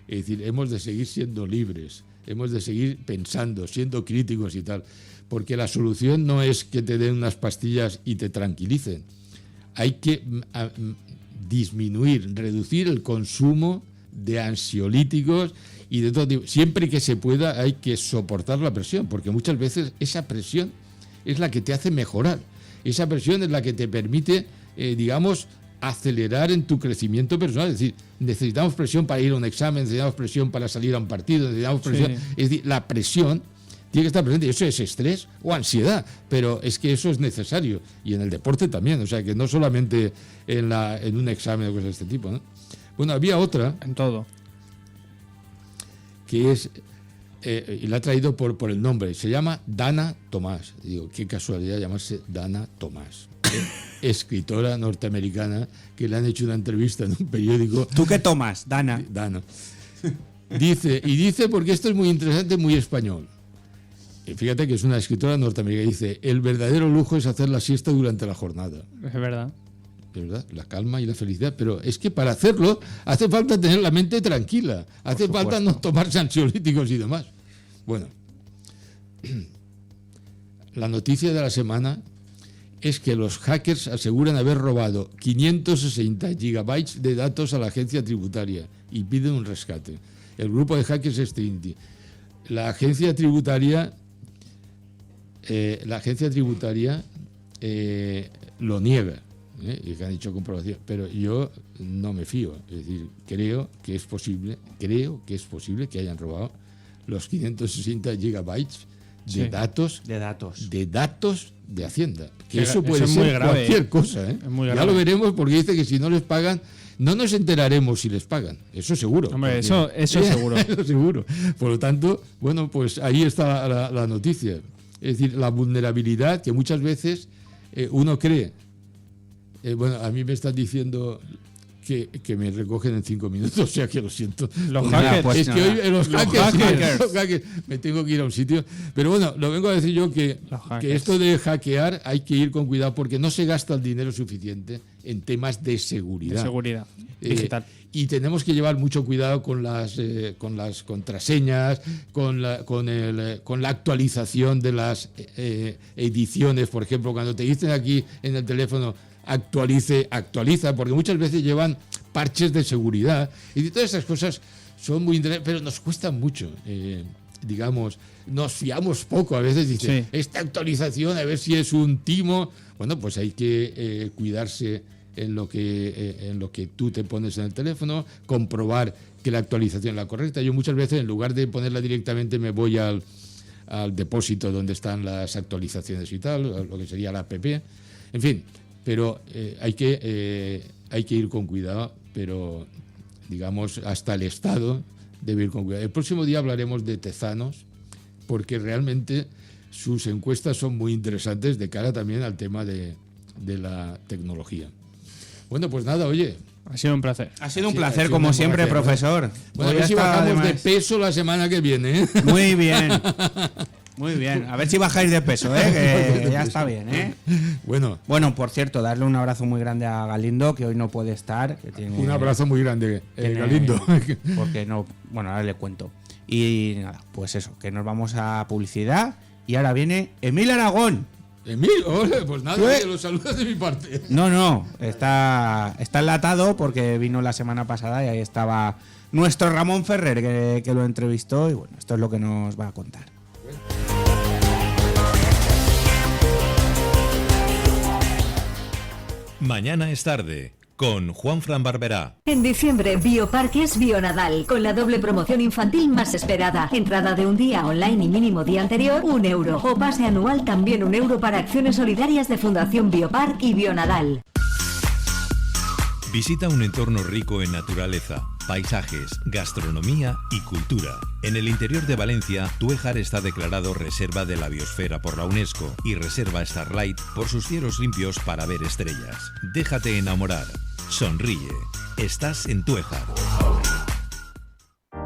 Es decir, hemos de seguir siendo libres, hemos de seguir pensando, siendo críticos y tal. Porque la solución no es que te den unas pastillas y te tranquilicen. Hay que reducir el consumo de ansiolíticos y de todo tipo. Siempre que se pueda hay que soportar la presión, porque muchas veces esa presión es la que te hace mejorar. Esa presión es la que te permite, acelerar en tu crecimiento personal. Es decir, necesitamos presión para ir a un examen, necesitamos presión para salir a un partido, necesitamos presión. Sí. Es decir, la presión tiene que estar presente. Eso es estrés o ansiedad, pero es que eso es necesario. Y en el deporte también, o sea, que no solamente en un examen o cosas de este tipo, ¿no? Bueno, había otra. En todo. Que es, y la ha traído por el nombre, se llama Dana Tomás. Digo, qué casualidad llamarse Dana Tomás. Escritora norteamericana que le han hecho una entrevista en un periódico. ¿Tú qué tomas, Dana? Dana. Dice, porque esto es muy interesante, muy español. Fíjate que es una escritora norteamericana. Dice, el verdadero lujo es hacer la siesta durante la jornada. Es verdad. Es verdad, la calma y la felicidad. Pero es que para hacerlo hace falta tener la mente tranquila. Hace falta no tomarse ansiolíticos y demás. Bueno, la noticia de la semana es que los hackers aseguran haber robado 560 gigabytes de datos a la agencia tributaria y piden un rescate. El grupo de hackers es Trinity. La agencia tributaria lo niega, y que han hecho comprobación, pero yo no me fío. Es decir, creo que es posible que hayan robado los 560 gigabytes de datos de Hacienda. Que eso puede ser grave, cualquier cosa. Ya lo veremos, porque dice que si no les pagan, no nos enteraremos si les pagan. Eso seguro. Hombre, eso seguro. Eso seguro. Por lo tanto, bueno, pues ahí está la noticia. Es decir, la vulnerabilidad que muchas veces uno cree. A mí me están diciendo que me recogen en 5 minutos, o sea que lo siento. Los hackers. Pues es que hoy los hackers, me tengo que ir a un sitio. Pero bueno, lo vengo a decir yo que esto de hackear hay que ir con cuidado porque no se gasta el dinero suficiente en temas de seguridad. De seguridad digital. Y tenemos que llevar mucho cuidado con las contraseñas, con la actualización de las ediciones. Por ejemplo, cuando te dicen aquí en el teléfono actualiza, porque muchas veces llevan parches de seguridad y todas esas cosas son muy interesantes, pero nos cuestan mucho. Nos fiamos poco a veces. Dice, esta actualización, a ver si es un timo. Bueno, pues hay que cuidarse en lo que tú te pones en el teléfono, comprobar que la actualización es la correcta. Yo muchas veces, en lugar de ponerla directamente, me voy al depósito donde están las actualizaciones y tal, lo que sería la app. En fin, pero hay que ir con cuidado, pero hasta el Estado debe ir con cuidado. El próximo día hablaremos de Tezanos, porque realmente sus encuestas son muy interesantes de cara también al tema de la tecnología. Bueno, pues nada, oye. Ha sido un placer. Ha sido un placer, como siempre, profesor. Bueno, a ver si bajamos de peso la semana que viene. Muy bien. Muy bien. A ver si bajáis de peso, que ya está bien, Bueno, por cierto, darle un abrazo muy grande a Galindo, que hoy no puede estar. Que tiene, un abrazo muy grande, Galindo. Porque no, ahora le cuento. Y nada, pues eso, que nos vamos a publicidad y ahora viene Emil Aragón. Emilio, pues nada, ¿Qué? los saludos de mi parte. No, está enlatado porque vino la semana pasada y ahí estaba nuestro Ramón Ferrer que lo entrevistó y bueno, esto es lo que nos va a contar. Mañana es tarde, con Juanfran Barberá. En diciembre, Bioparques Bionadal, con la doble promoción infantil más esperada. Entrada de un día online y mínimo día anterior, €1. O pase anual también €1 para acciones solidarias de Fundación Biopark y Bionadal. Visita un entorno rico en naturaleza, paisajes, gastronomía y cultura. En el interior de Valencia, Tuéjar está declarado Reserva de la Biosfera por la UNESCO y Reserva Starlight por sus cielos limpios para ver estrellas. Déjate enamorar. Sonríe. Estás en Tuéjar.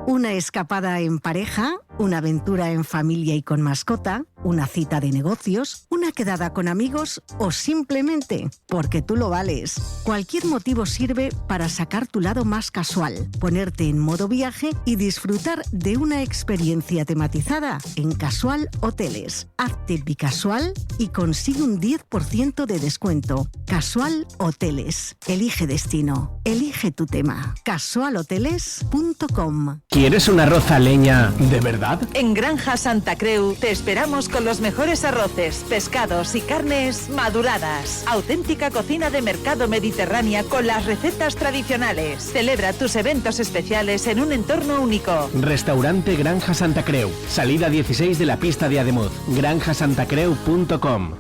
Una escapada en pareja, una aventura en familia y con mascota, una cita de negocios, una quedada con amigos o simplemente porque tú lo vales. Cualquier motivo sirve para sacar tu lado más casual, ponerte en modo viaje y disfrutar de una experiencia tematizada en Casual Hoteles. Hazte bicasual y consigue un 10% de descuento. Casual Hoteles. Elige destino. Elige tu tema. casualhoteles.com. ¿Quieres un arroz a leña de verdad? En Granja Santa Creu te esperamos con los mejores arroces, pescados y carnes maduradas. Auténtica cocina de mercado mediterránea con las recetas tradicionales. Celebra tus eventos especiales en un entorno único. Restaurante Granja Santa Creu. Salida 16 de la pista de Ademuz. granjasantacreu.com.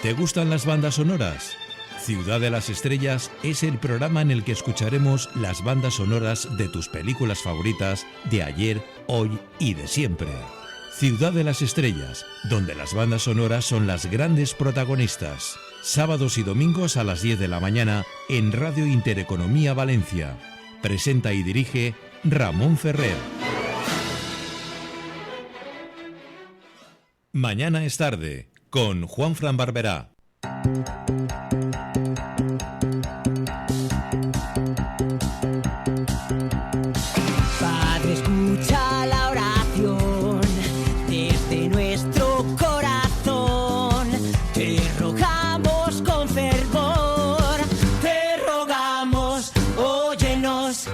¿Te gustan las bandas sonoras? Ciudad de las Estrellas es el programa en el que escucharemos las bandas sonoras de tus películas favoritas de ayer, hoy y de siempre. Ciudad de las Estrellas, donde las bandas sonoras son las grandes protagonistas. Sábados y domingos a las 10 de la mañana en Radio Intereconomía Valencia. Presenta y dirige Ramón Ferrer. Mañana es tarde, con Juanfran Barberá. Padre, escucha la oración desde nuestro corazón. Te rogamos con fervor, te rogamos, óyenos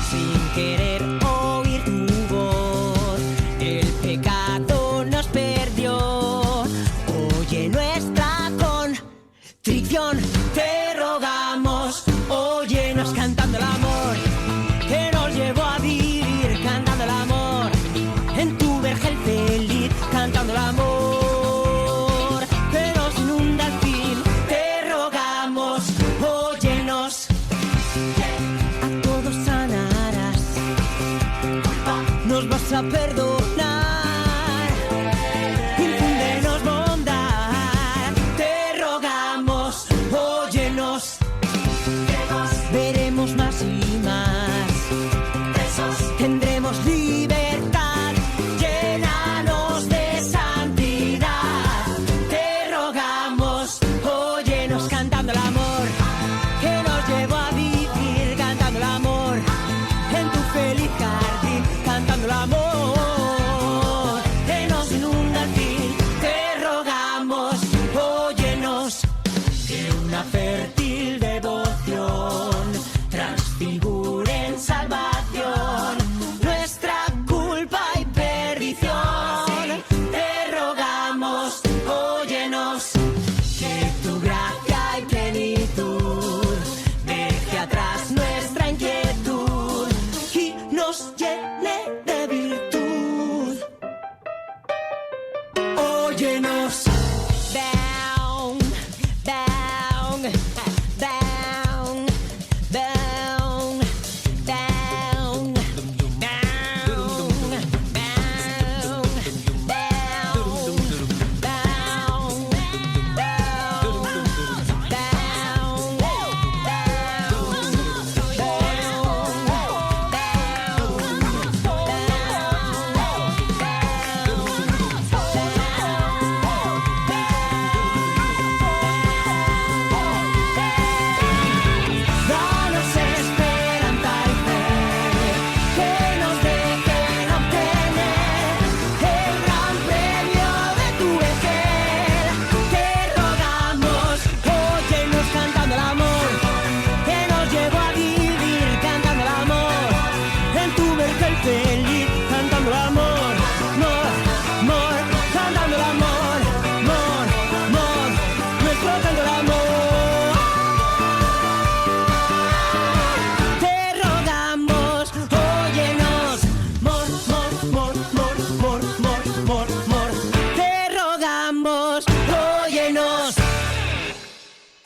sin querer oír tu voz. El pecado nos perdió, oye nuestra contrición. Te rogamos, óyenos cantando el amor que nos llevó a vivir, cantando el amor en tu vergel feliz, cantando el amor que nos inunda al fin. Te rogamos, óyenos, a todos sanarás, nos vas a perdonar, infúndenos bondad. Te rogamos, óyenos, veremos más y más. Tendremos libertad, llénanos de santidad. Te rogamos, óyenos cantando el amor que nos llevó a vivir, cantando el amor en tu feliz jardín, cantando el amor que nos inunda al fin. Te rogamos, óyenos, que una fértil devoción transfigure en salvación nuestra culpa y perdición. Te rogamos, óyenos, que tu gracia y plenitud deje atrás nuestra inquietud y nos llene de virtud. Óyenos, down, down, down, down, down,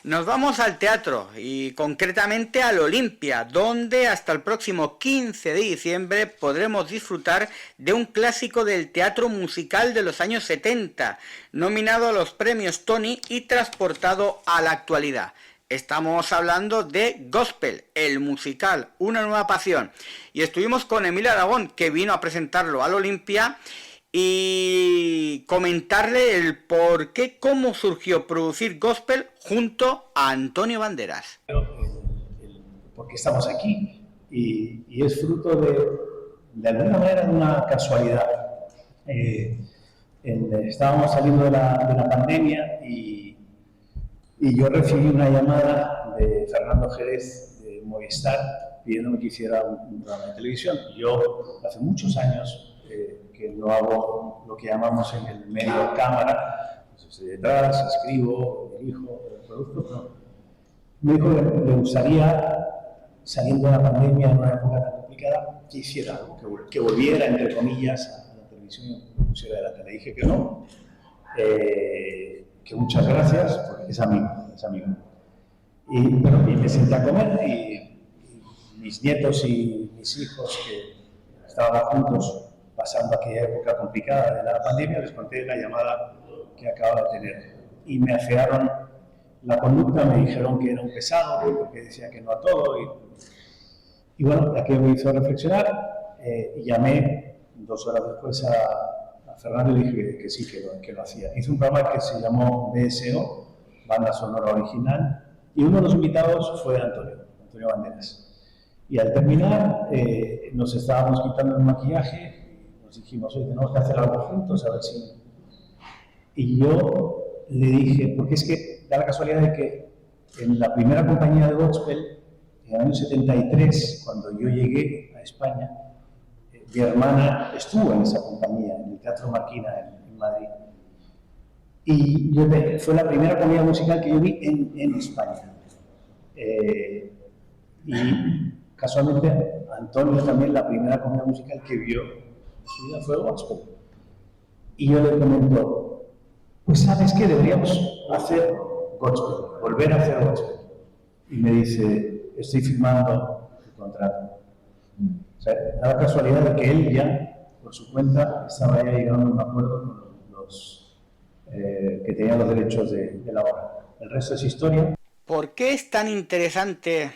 Nos vamos al teatro y concretamente al Olimpia, donde hasta el próximo 15 de diciembre podremos disfrutar de un clásico del teatro musical de los años 70, nominado a los premios Tony y transportado a la actualidad. Estamos hablando de Gospel, el musical, una nueva pasión. Y estuvimos con Emilio Aragón, que vino a presentarlo al Olimpia y comentarle el por qué, cómo surgió producir Gospel junto a Antonio Banderas. ¿Por qué estamos aquí? Y es fruto de alguna manera de una casualidad. Estábamos saliendo de la pandemia y yo recibí una llamada de Fernando Jerez de Movistar pidiéndome que hiciera un programa de televisión. Yo hace muchos años que no hago lo que llamamos en el medio cámara, pues estoy detrás, escribo, dirijo, produzco, pero me dijo que le gustaría, saliendo de la pandemia en una época tan complicada, que hiciera algo, que volviera, entre comillas, a la televisión y me pusiera delante. Le dije que no, que muchas gracias, porque es amigo. Y me senté a comer y mis nietos y mis hijos, que estaban juntos pasando aquella época complicada de la pandemia, les conté la llamada que acababa de tener. Y me afearon la conducta, me dijeron que era un pesado, porque decía que no a todo. Y bueno, aquello me hizo reflexionar. Y llamé 2 horas después a Fernando y le dije que sí, que lo hacía. Hice un programa que se llamó BSO, Banda Sonora Original, y uno de los invitados fue Antonio Banderas. Y al terminar, nos estábamos quitando el maquillaje, nos dijimos, oye, tenemos que hacer algo juntos, a ver si... Y yo le dije, porque es que da la casualidad de que en la primera compañía de Gospel, en el año 73, cuando yo llegué a España, mi hermana estuvo en esa compañía, en el Teatro Marquina, en Madrid. Y fue la primera comedia musical que yo vi en España. Y casualmente, Antonio también, la primera comedia musical que vio su vida fue Gospel. Y yo le comento, pues ¿sabes qué? Deberíamos hacer Gospel, volver a hacer Gospel. Y me dice, estoy firmando el contrato. O sea, da la casualidad de que él ya, por su cuenta, estaba ya llegando a un acuerdo con los que tenían los derechos de la obra. El resto es historia. ¿Por qué es tan interesante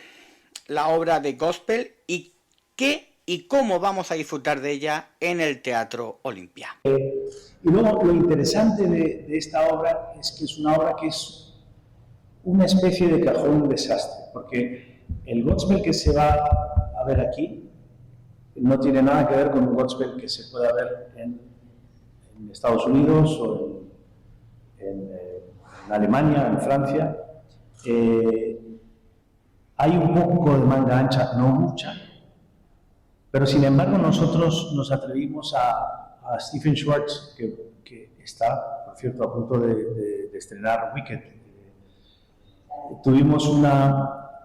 la obra de Gospel y qué y cómo vamos a disfrutar de ella en el Teatro Olimpia? Y luego lo interesante de esta obra es que es una obra que es una especie de cajón desastre, porque el Gospel que se va a ver aquí no tiene nada que ver con un Gospel que se pueda ver en Estados Unidos o en Alemania, en Francia. Hay un poco de manga ancha, no mucha, pero sin embargo nosotros nos atrevimos a Stephen Schwartz, que está, por cierto, a punto de estrenar Wicked. Tuvimos una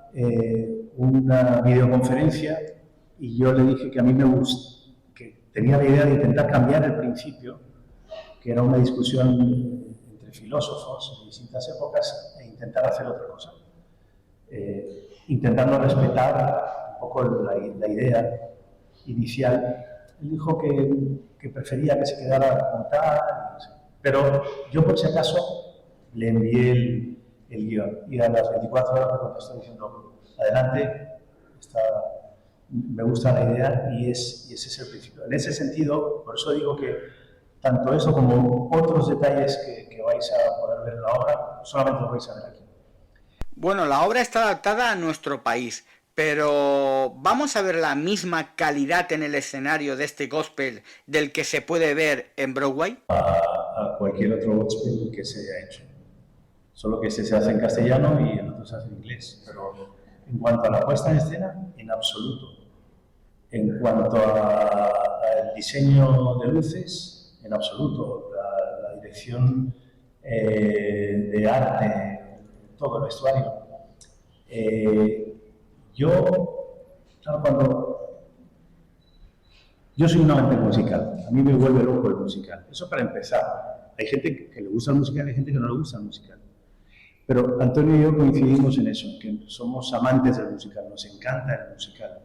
videoconferencia y yo le dije que a mí me gusta, que tenía la idea de intentar cambiar el principio, que era una discusión entre filósofos de distintas épocas, e intentar hacer otra cosa. Intentando respetar un poco la idea inicial. Él dijo que prefería que se quedara a contar, no sé. Pero yo por si acaso le envié el guión y a las 24 horas me contestó diciendo, adelante, me gusta la idea y ese es el principio. En ese sentido, por eso digo que tanto eso como otros detalles que vais a poder ver en la obra, solamente lo vais a ver aquí. Bueno, la obra está adaptada a nuestro país, pero ¿vamos a ver la misma calidad en el escenario de este Gospel del que se puede ver en Broadway? A cualquier otro Gospel que se haya hecho. Solo que este se hace en castellano y el otro se hace en inglés. Pero en cuanto a la puesta en escena, en absoluto. En cuanto al diseño de luces, en absoluto. La dirección de arte, todo el vestuario. Yo soy un amante musical, a mí me vuelve loco el musical. Eso para empezar. Hay gente que le gusta el musical, hay gente que no le gusta el musical. Pero Antonio y yo coincidimos en eso, que somos amantes del musical, nos encanta el musical.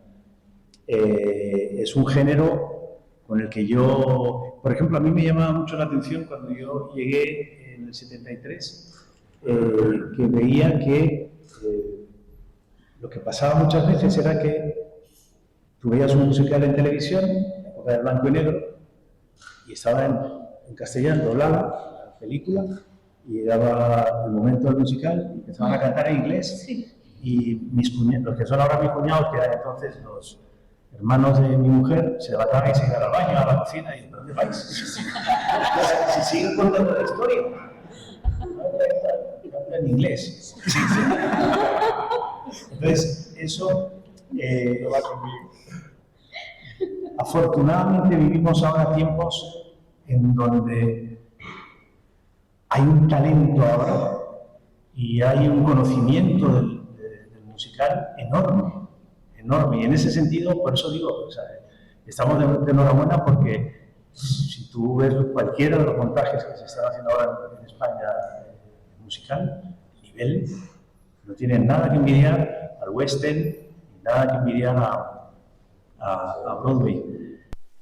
Es un género con el que yo, por ejemplo, a mí me llamaba mucho la atención cuando yo llegué en el 73, que veía que lo que pasaba muchas veces era que tú veías un musical en televisión, en la época del blanco y negro, y estaba en castellano, doblado, la película, y llegaba el momento del musical y empezaban a cantar en inglés. Sí. Y los que son ahora mis cuñados, que eran entonces los hermanos de mi mujer, se levantaban y se iban al baño, a la cocina, y ¿dónde vais? Si siguen contando la historia. En inglés. Entonces, eso no va conmigo. Afortunadamente vivimos ahora tiempos en donde hay un talento ahora y hay un conocimiento del musical enorme, enorme. Y en ese sentido, por eso digo, o sea, estamos de enhorabuena porque si tú ves cualquiera de los montajes que se están haciendo ahora en España musical, el nivel no tiene nada que envidiar al western, ni nada que envidiar a Broadway.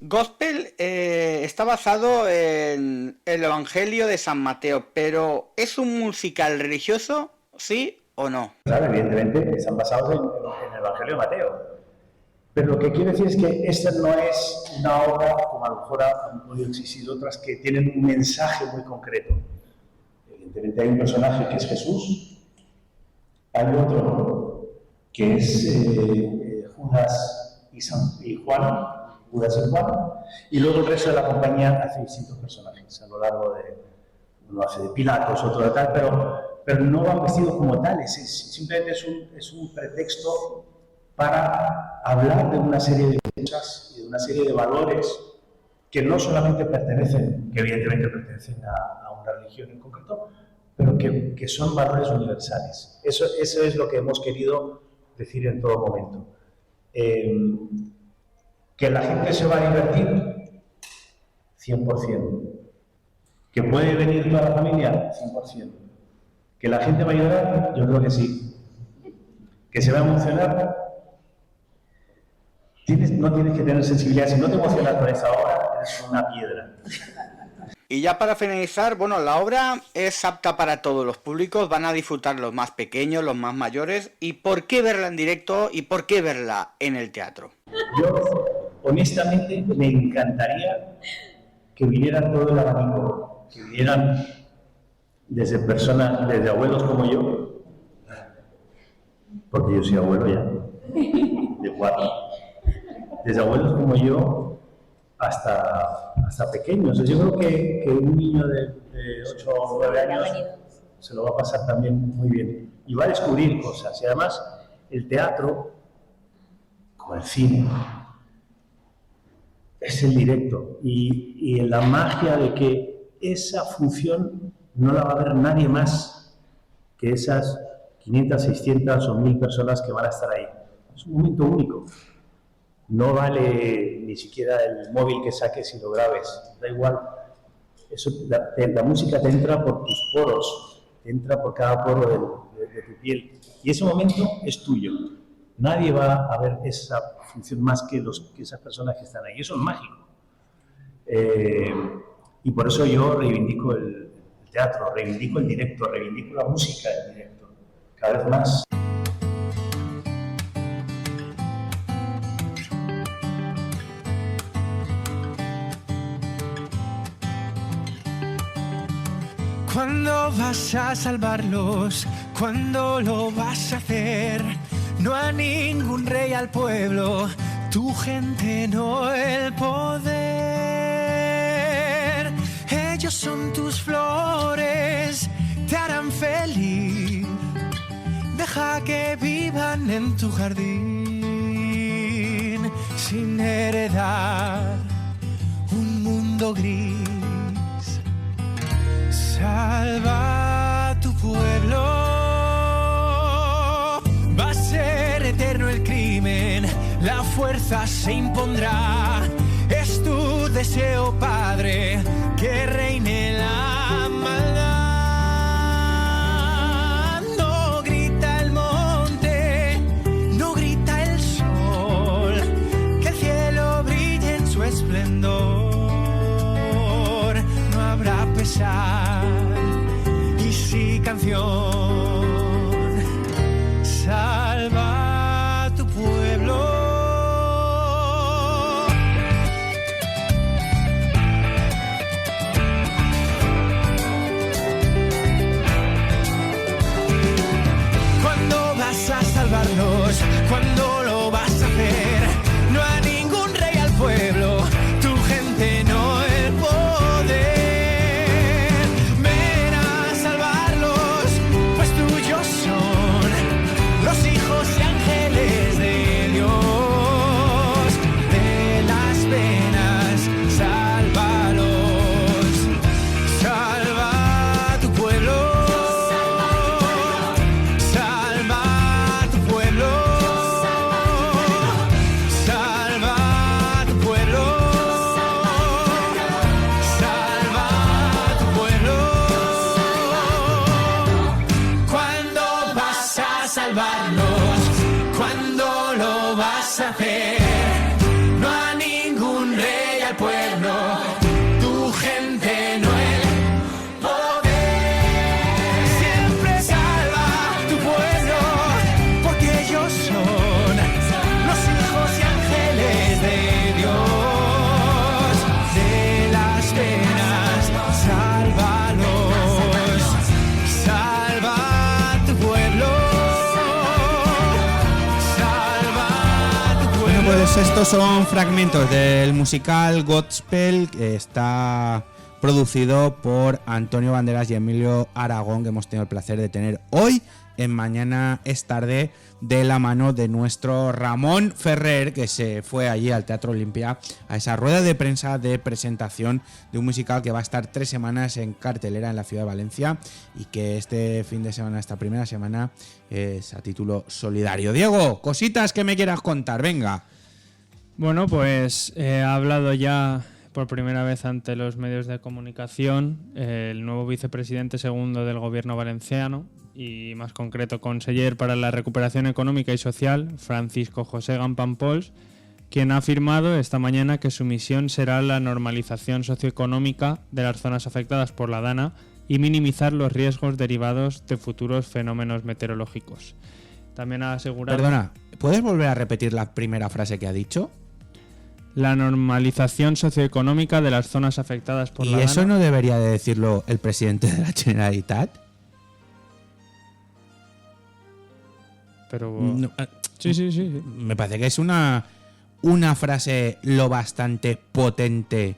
Gospel está basado en el Evangelio de San Mateo, pero ¿es un musical religioso, sí o no? Claro, evidentemente están basados en el Evangelio de Mateo. Pero lo que quiero decir es que esta no es una obra, como a lo mejor han podido existir otras, que tienen un mensaje muy concreto. Evidentemente hay un personaje que es Jesús, hay otro que es Judas y Juan, y luego el resto de la compañía hace distintos personajes a lo largo de, uno hace de Pilatos, otro de tal, pero no van vestidos como tales, simplemente es un pretexto para hablar de una serie de cosas y de una serie de valores que no solamente pertenecen, que evidentemente pertenecen a una religión en concreto, pero que son valores universales. Eso es lo que hemos querido decir en todo momento. Que la gente se va a divertir, 100%. Que puede venir toda la familia, 100%. Que la gente va a llorar, yo creo que sí. Que se va a emocionar, no tienes que tener sensibilidad. Si no te emocionas con esa obra, eres una piedra. Y ya para finalizar, bueno, la obra es apta para todos los públicos, van a disfrutar los más pequeños, los más mayores. ¿Y por qué verla en directo y por qué verla en el teatro? Yo, honestamente, me encantaría que vinieran todo el abanico, que vinieran desde personas, desde abuelos como yo, porque yo soy abuelo ya, de 4, desde abuelos como yo hasta pequeños. Yo creo que un niño de 8 o 9 años se lo va a pasar también muy bien y va a descubrir cosas. Y además el teatro, como el cine, es el directo y la magia de que esa función no la va a ver nadie más que esas 500, 600 o 1000 personas que van a estar ahí. Es un momento único. No vale ni siquiera el móvil que saques y lo grabes, da igual. Eso, la música te entra por tus poros, te entra por cada poro de tu piel. Y ese momento es tuyo. Nadie va a ver esa función más que esas personas que están ahí. Eso es mágico. Y por eso yo reivindico el teatro, reivindico el directo, reivindico la música del directo, cada vez más. ¿Cuándo vas a salvarlos? ¿Cuándo lo vas a hacer? No a ningún rey al pueblo, tu gente no el poder. Ellos son tus flores, te harán feliz. Deja que vivan en tu jardín, sin heredar un mundo gris. Salva a tu pueblo. Va a ser eterno el crimen, la fuerza se impondrá. Es tu deseo, Padre, que reine la maldad. esplendor, no habrá pesar. Y si canción salva a tu pueblo. ¿Cuándo vas a salvarlos? ¿Cuándo lo vas a hacer? No a ningún rey al pueblo, tu gente no el poder. Ven a salvarlos, pues tuyos son los hijos y ángeles de Dios. De las penas, sálvalos, salva a tu pueblo. Hacer, no a ningún rey al pueblo, tu gente no el poder. Siempre salva tu pueblo, porque ellos son los hijos y ángeles de Dios. De las penas, sálvalos, salva a tu pueblo. Pues estos son fragmentos del musical Godspell, que está producido por Antonio Banderas y Emilio Aragón, que hemos tenido el placer de tener hoy en Mañana es Tarde, de la mano de nuestro Ramón Ferrer, que se fue allí al Teatro Olimpia a esa rueda de prensa de presentación de un musical que va a estar 3 semanas en cartelera en la ciudad de Valencia y que este fin de semana, esta primera semana, es a título solidario. Diego, cositas que me quieras contar, venga. Bueno, pues ha hablado ya por primera vez ante los medios de comunicación el nuevo vicepresidente segundo del gobierno valenciano y más concreto conseller para la recuperación económica y social, Francisco José Gampampols, quien ha afirmado esta mañana que su misión será la normalización socioeconómica de las zonas afectadas por la Dana y minimizar los riesgos derivados de futuros fenómenos meteorológicos. También ha asegurado... Perdona, ¿puedes volver a repetir la primera frase que ha dicho? La normalización socioeconómica de las zonas afectadas por la Dana. ¿Y eso no debería de decirlo el presidente de la Generalitat? Pero... No, sí. Me parece que es una frase lo bastante potente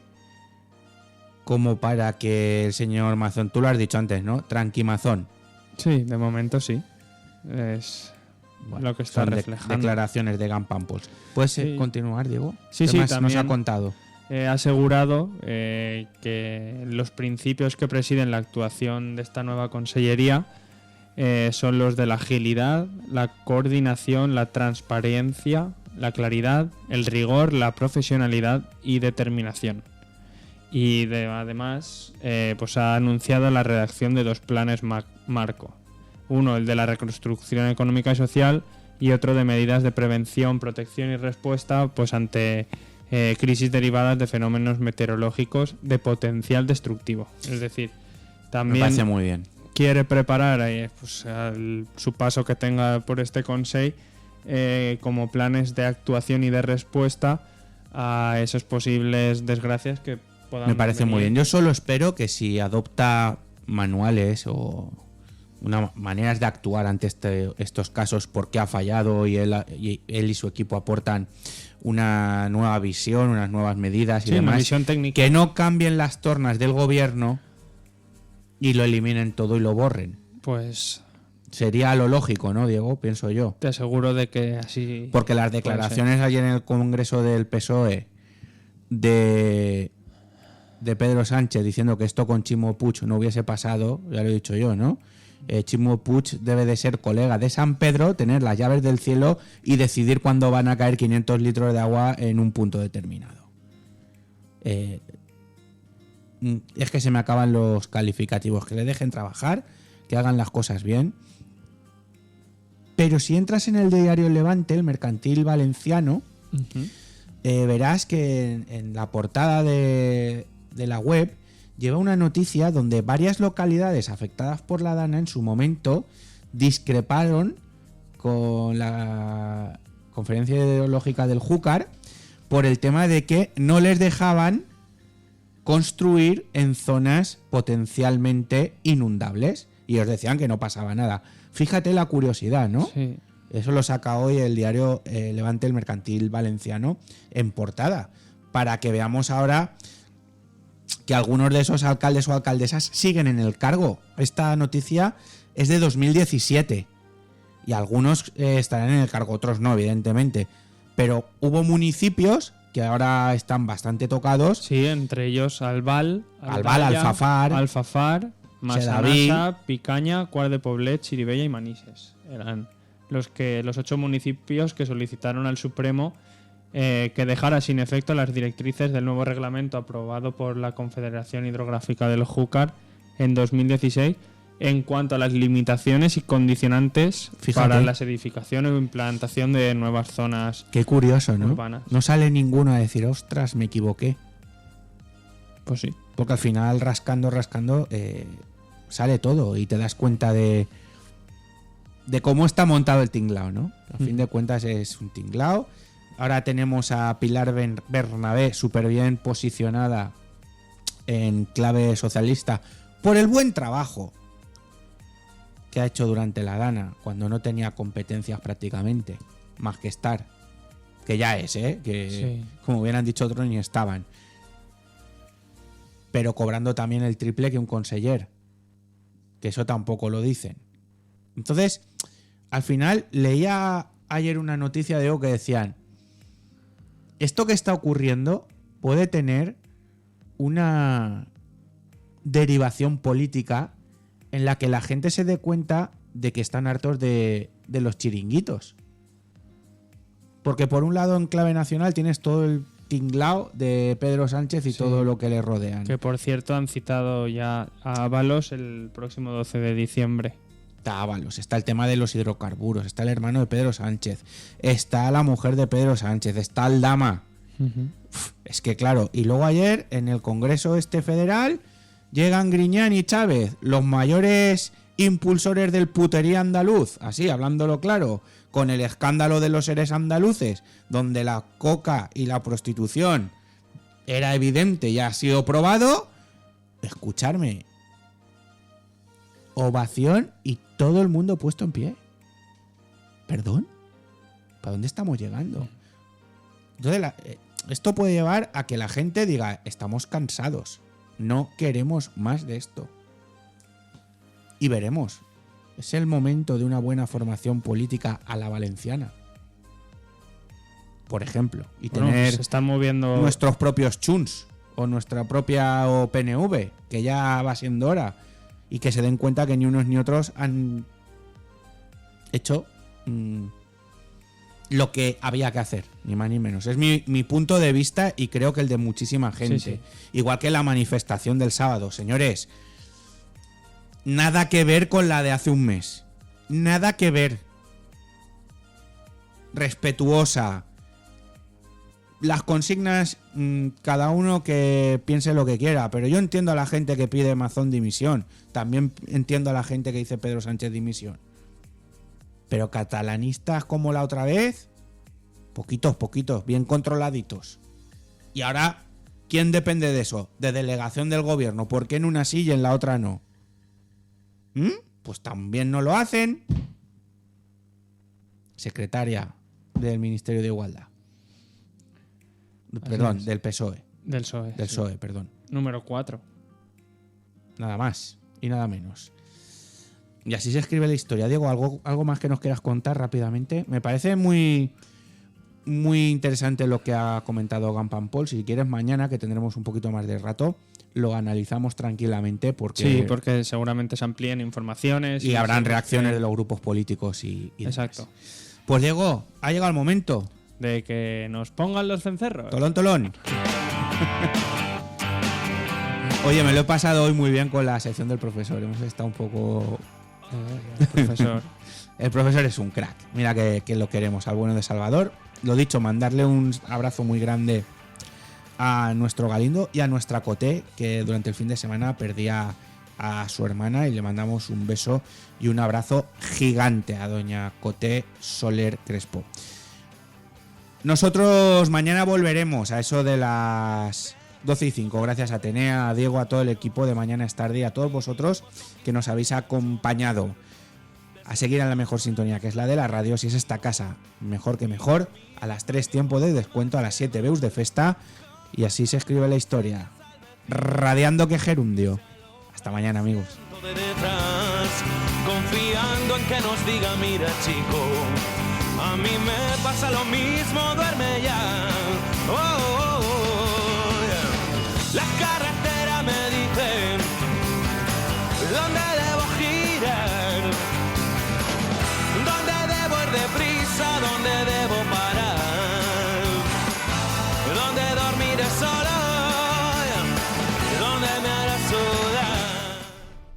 como para que el señor Mazón, tú lo has dicho antes, ¿no? Tranquimazón. Sí, de momento sí. Es lo que está reflejando. Declaraciones de Gampampols. ¿Puedes continuar, Diego? Sí, ¿Qué más también nos ha contado? Ha asegurado que los principios que presiden la actuación de esta nueva consellería son los de la agilidad, la coordinación, la transparencia, la claridad, el rigor, la profesionalidad y determinación. Y además pues ha anunciado la redacción de 2 planes marco. Uno, el de la reconstrucción económica y social, y otro de medidas de prevención, protección y respuesta pues ante crisis derivadas de fenómenos meteorológicos de potencial destructivo. Es decir, también me parece muy bien. Quiere preparar pues, su paso que tenga por este Consejo como planes de actuación y de respuesta a esas posibles desgracias que puedan Me parece venir. muy bien. Yo solo espero que si adopta manuales o maneras de actuar ante estos casos porque ha fallado y él y su equipo aportan una nueva visión, unas nuevas medidas y demás, una visión técnica. Que no cambien las tornas del gobierno y lo eliminen todo y lo borren. Pues sería lo lógico, ¿no, Diego? Pienso yo. Te aseguro de que así... Porque las declaraciones ayer en el Congreso del PSOE de Pedro Sánchez diciendo que esto con Ximo Puig no hubiese pasado, ya lo he dicho yo, ¿no? Ximo Puig debe de ser colega de San Pedro, tener las llaves del cielo y decidir cuándo van a caer 500 litros de agua en un punto determinado. Es que se me acaban los calificativos. Que le dejen trabajar, que hagan las cosas bien. Pero si entras en el diario El Levante, el mercantil valenciano, verás que en la portada de la web lleva una noticia donde varias localidades afectadas por la Dana en su momento discreparon con la conferencia ideológica del Júcar por el tema de que no les dejaban construir en zonas potencialmente inundables y os decían que no pasaba nada. Fíjate la curiosidad, ¿no? Sí. Eso lo saca hoy el diario Levante, el Mercantil Valenciano, en portada, para que veamos ahora que algunos de esos alcaldes o alcaldesas siguen en el cargo. Esta noticia es de 2017 y algunos estarán en el cargo, otros no, evidentemente. Pero hubo municipios que ahora están bastante tocados. Sí, entre ellos Albal, Alfafar, Massanassa, Picaña, Quart de Poblet, Chirivella y Manises. Eran los 8 municipios que solicitaron al Supremo que dejara sin efecto las directrices del nuevo reglamento aprobado por la Confederación Hidrográfica del Júcar en 2016 en cuanto a las limitaciones y condicionantes para las edificaciones o implantación de nuevas zonas. Qué curioso, ¿no? Urbanas. No sale ninguno a decir, ostras, me equivoqué. Pues sí. Porque al final, rascando, sale todo y te das cuenta de cómo está montado el tinglao, ¿no? A fin de cuentas es un tinglao. Ahora tenemos a Pilar Bernabé súper bien posicionada en clave socialista por el buen trabajo que ha hecho durante la Dana, cuando no tenía competencias prácticamente, más que estar. Que ya es, que como bien han dicho otros, ni estaban. Pero cobrando también el triple que un conseller. Que eso tampoco lo dicen. Entonces, al final, leía ayer una noticia de algo que decían: esto que está ocurriendo puede tener una derivación política en la que la gente se dé cuenta de que están hartos de los chiringuitos. Porque por un lado en clave nacional tienes todo el tinglao de Pedro Sánchez y todo lo que le rodean. Que por cierto han citado ya a Ábalos el próximo 12 de diciembre. Está Ábalos, está el tema de los hidrocarburos, está el hermano de Pedro Sánchez, está la mujer de Pedro Sánchez, está Aldama. Es que claro, y luego ayer en el Congreso federal llegan Griñán y Chávez, los mayores impulsores del putería andaluz, así hablándolo claro, con el escándalo de los seres andaluces, donde la coca y la prostitución era evidente y ha sido probado. Escucharme, ovación y todo el mundo puesto en pie. ¿Perdón? ¿Para dónde estamos llegando? Entonces, esto puede llevar a que la gente diga, estamos cansados, no queremos más de esto. Y veremos. Es el momento de una buena formación política a la valenciana. Por ejemplo. Y tener se están moviendo nuestros propios chuns o nuestra propia PNV, que ya va siendo hora. Y que se den cuenta que ni unos ni otros han hecho lo que había que hacer, ni más ni menos. Es mi punto de vista y creo que el de muchísima gente. Sí. Igual que la manifestación del sábado. Señores, nada que ver con la de hace un mes. Nada que ver. Respetuosa. Las consignas, cada uno que piense lo que quiera, pero yo entiendo a la gente que pide Mazón dimisión. También entiendo a la gente que dice Pedro Sánchez dimisión. Pero catalanistas como la otra vez, poquitos, bien controladitos. Y ahora, ¿quién depende de eso? De delegación del gobierno. ¿Por qué en una sí y en la otra no? Pues también no lo hacen. Secretaria del Ministerio de Igualdad. Perdón, del PSOE. Del PSOE. Del PSOE, perdón. Número 4. Nada más y nada menos. Y así se escribe la historia. Diego, ¿algo más que nos quieras contar rápidamente? Me parece muy, muy interesante lo que ha comentado Gampan Paul. Si quieres, mañana, que tendremos un poquito más de rato, lo analizamos tranquilamente. Porque seguramente se amplíen informaciones. Y habrán reacciones de los grupos políticos y exacto. Demás. Pues Diego, ha llegado el momento de que nos pongan los cencerros. Tolón. Oye, me lo he pasado hoy muy bien con la sección del profesor. Hemos estado un poco... El profesor. El profesor es un crack. Mira que lo queremos, al bueno de Salvador. lo dicho, mandarle un abrazo muy grande a nuestro Galindo y a nuestra Coté, que durante el fin de semana perdía a su hermana, y le mandamos un beso y un abrazo gigante a doña Coté Soler Crespo. Nosotros mañana volveremos a eso de las 12:05. Gracias a Atenea, a Diego, a todo el equipo de Mañana es Tarde y a todos vosotros que nos habéis acompañado a seguir en la mejor sintonía, que es la de la radio. Si es esta casa, mejor que mejor. A las 3 tiempo de descuento, a las 7 veus de festa, y así se escribe la historia. Radiando que gerundio. Hasta mañana, amigos. Confiando en que nos diga, mira chico, a mí me pasa lo mismo, duerme ya.